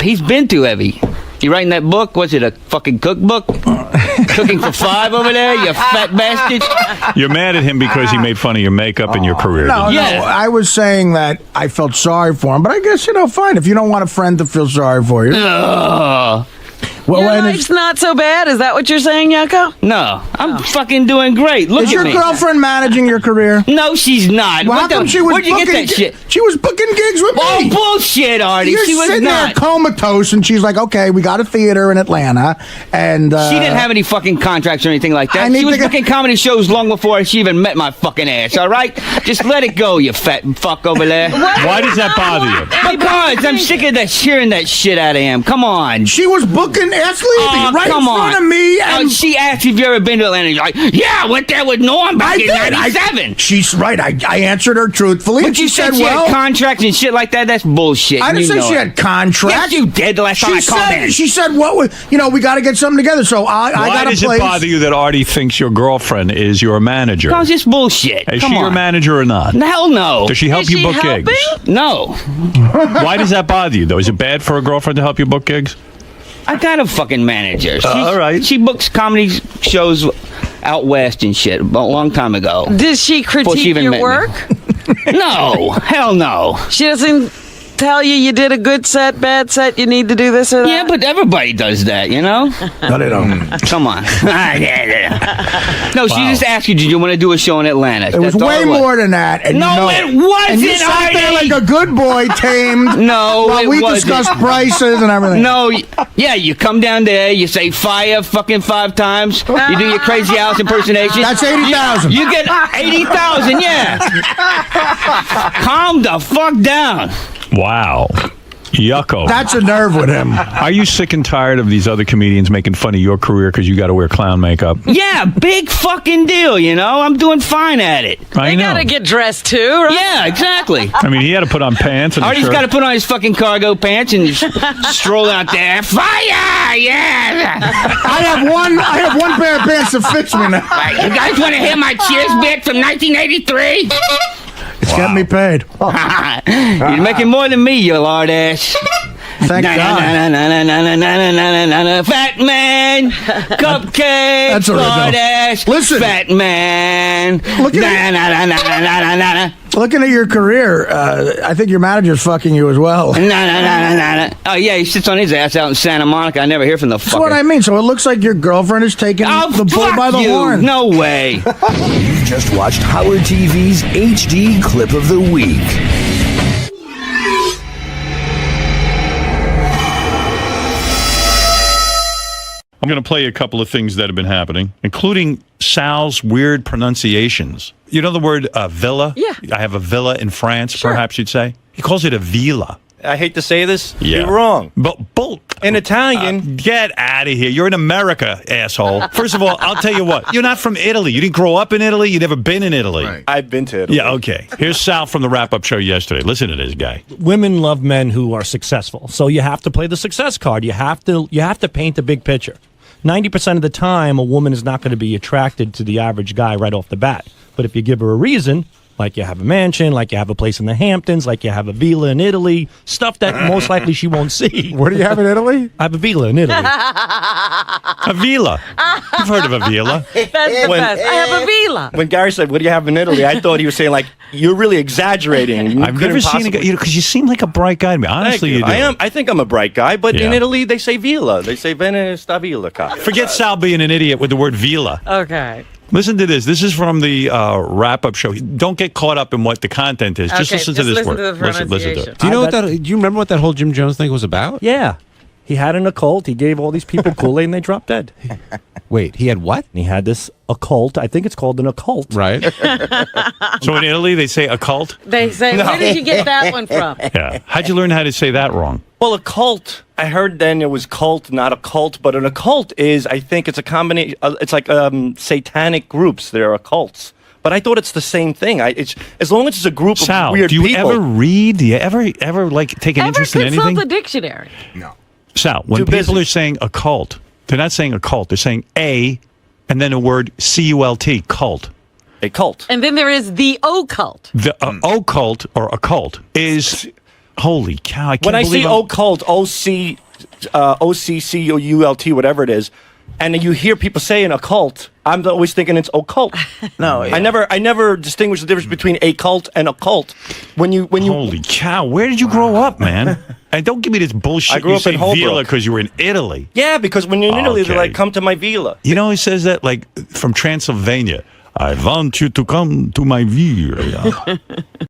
He's been too heavy. You writing that book? What's it, a fucking cookbook? Cooking for 5 over there, you fat bastard. You're mad at him because he made fun of your makeup and your career. No, I was saying that I felt sorry for him, but I guess, fine. If you don't want a friend to feel sorry for you. Your life's not so bad. Is that what you're saying, Yucko? No, I'm fucking doing great. Look Is at your me. girlfriend managing your career? No, she's not. Well, how come she was Where'd you get booking- that shit? She was booking gigs with me. Oh, bullshit, Artie. You're She was sitting not. there comatose, and she's like, "Okay, we got a theater in Atlanta," and She didn't have any fucking contracts or anything like I that. need She was to get- booking comedy shows long before she even met my fucking ass, all right? Just let it go, you fat fuck over there. Why does that bother you? Because I'm sick of hearing that shit out of him. Come on. She was booking S. Levy right come in front on. of me, and she asked if you ever been to Atlanta. You're like, yeah, I went there with Norm back in '97. She's right. I answered her truthfully. But and you she said, she "Well, had contracts and shit like that. That's bullshit. I didn't You say know she it. had contracts. Yes, you did. The last time I called in. She said, "What? We got to get something together." So I Why got a does place. it bother you that Artie thinks your girlfriend is your manager? Because it's bullshit. Is Come she your on. manager or not? Hell no. Does she help you book gigs? No. Why does that bother you, though? Is it bad for a girlfriend to help you book gigs? I got a fucking manager. All right. She books comedy shows out west and shit a long time ago. Does she Before critique even your met me. work? No. Hell no. She doesn't tell you did a good set, bad set, you need to do this or that? Yeah, but everybody does that, you know? No, they don't. Come on. No, she just asked you, did you want to do a show in Atlanta? It was That's all way more than that. And No, you it know wasn't, And you sat there Artie. like a good boy, tamed. No, while it we wasn't. discussed prices and everything. No, yeah, you come down there, you say fire fucking 5 times, you do your Crazy House impersonation. That's 80,000. You get 80,000, yeah. Calm the fuck down. Wow. Yucko. That's a nerve with him. Are you sick and tired of these other comedians making fun of your career because you got to wear clown makeup? Yeah, big fucking deal, you know? I'm doing fine at it. I know. Gotta get dressed too, right? Yeah, exactly. I mean, he had to put on pants and a Artie's shirt. got to put on his fucking cargo pants and stroll out there. Fire! Yeah! I have one pair of pants that fits me now. You guys want to hear my cheers bit from 1983? It's got me paid. You're making more than me, you lard ass. Thank God. Fat man, cupcake, That's all right, lard though. ass. Listen. Fat man. Looking at your career, I think your manager's fucking you as well. Oh, yeah, he sits on his ass out in Santa Monica. I never hear from the fucker. That's what I mean. So it looks like your girlfriend is taking the bull by the horn. No way. You've just watched Howard TV's HD Clip of the Week. I'm going to play a couple of things that have been happening, including Sal's weird pronunciations. You know the word villa? Yeah. I have a villa in France, perhaps you'd say. He calls it a villa. I hate to say this. Yeah. You're wrong. But in Italian, get out of here. You're in America, asshole. First of all, I'll tell you what. You're not from Italy. You didn't grow up in Italy. You've never been in Italy. Right. I've been to Italy. Yeah, okay. Here's Sal from the wrap-up show yesterday. Listen to this guy. Women love men who are successful. So you have to play the success card. You have to paint the big picture. 90% of the time, a woman is not going to be attracted to the average guy right off the bat. But if you give her a reason, like you have a mansion, like you have a place in the Hamptons, like you have a villa in Italy, stuff that most likely she won't see. What do you have in Italy? I have a villa in Italy. A villa. You've heard of a villa. That's the best. I have a villa. when Gary said, "What do you have in Italy?" I thought he was saying, like, you're really exaggerating. You I've never seen a guy, because you seem like a bright guy to me. Honestly, you do. I think I'm a bright guy, but in Yeah. Italy, they say villa. They say Vene sta villa. Forget Sal being an idiot with the word villa. Okay. Listen to this. This is from the wrap-up show. Don't get caught up in what the content is. Just Okay, listen to just this listen word. to the Listen to pronunciation. it. Do you know do you remember what that whole Jim Jones thing was about? Yeah. He had an occult. He gave all these people Kool-Aid and they dropped dead. Wait, he had what? And he had this occult. I think it's called an occult. Right. So in Italy, they say occult? They say, where did you get that one from? Yeah. How'd you learn how to say that wrong? Well, a cult. I heard then it was cult, not a cult, but an occult is, I think it's a combination. It's like satanic groups. They're occults. But I thought it's the same thing. It's as long as it's a group Sal, of weird do you people. ever read? Do you ever like take an interest in Consult anything? the dictionary. Sal, when Too people busy. are saying occult, they're not saying occult. They're saying a, and then a word C-U-L-T, cult. A cult. And then there is the occult. The occult or occult is holy cow! I can't When I believe see occult, OCCOULT, whatever it is, and you hear people saying occult, I'm always thinking it's occult. No, I never distinguish the difference between a cult and a cult. When you holy cow! Where did you grow up, man? And don't give me this bullshit. I grew you up say in Holbrook. villa because you were in Italy. Yeah, because when you're in Italy, they're Okay. like, come to my villa. You know, he says that like from Transylvania. I want you to come to my villa.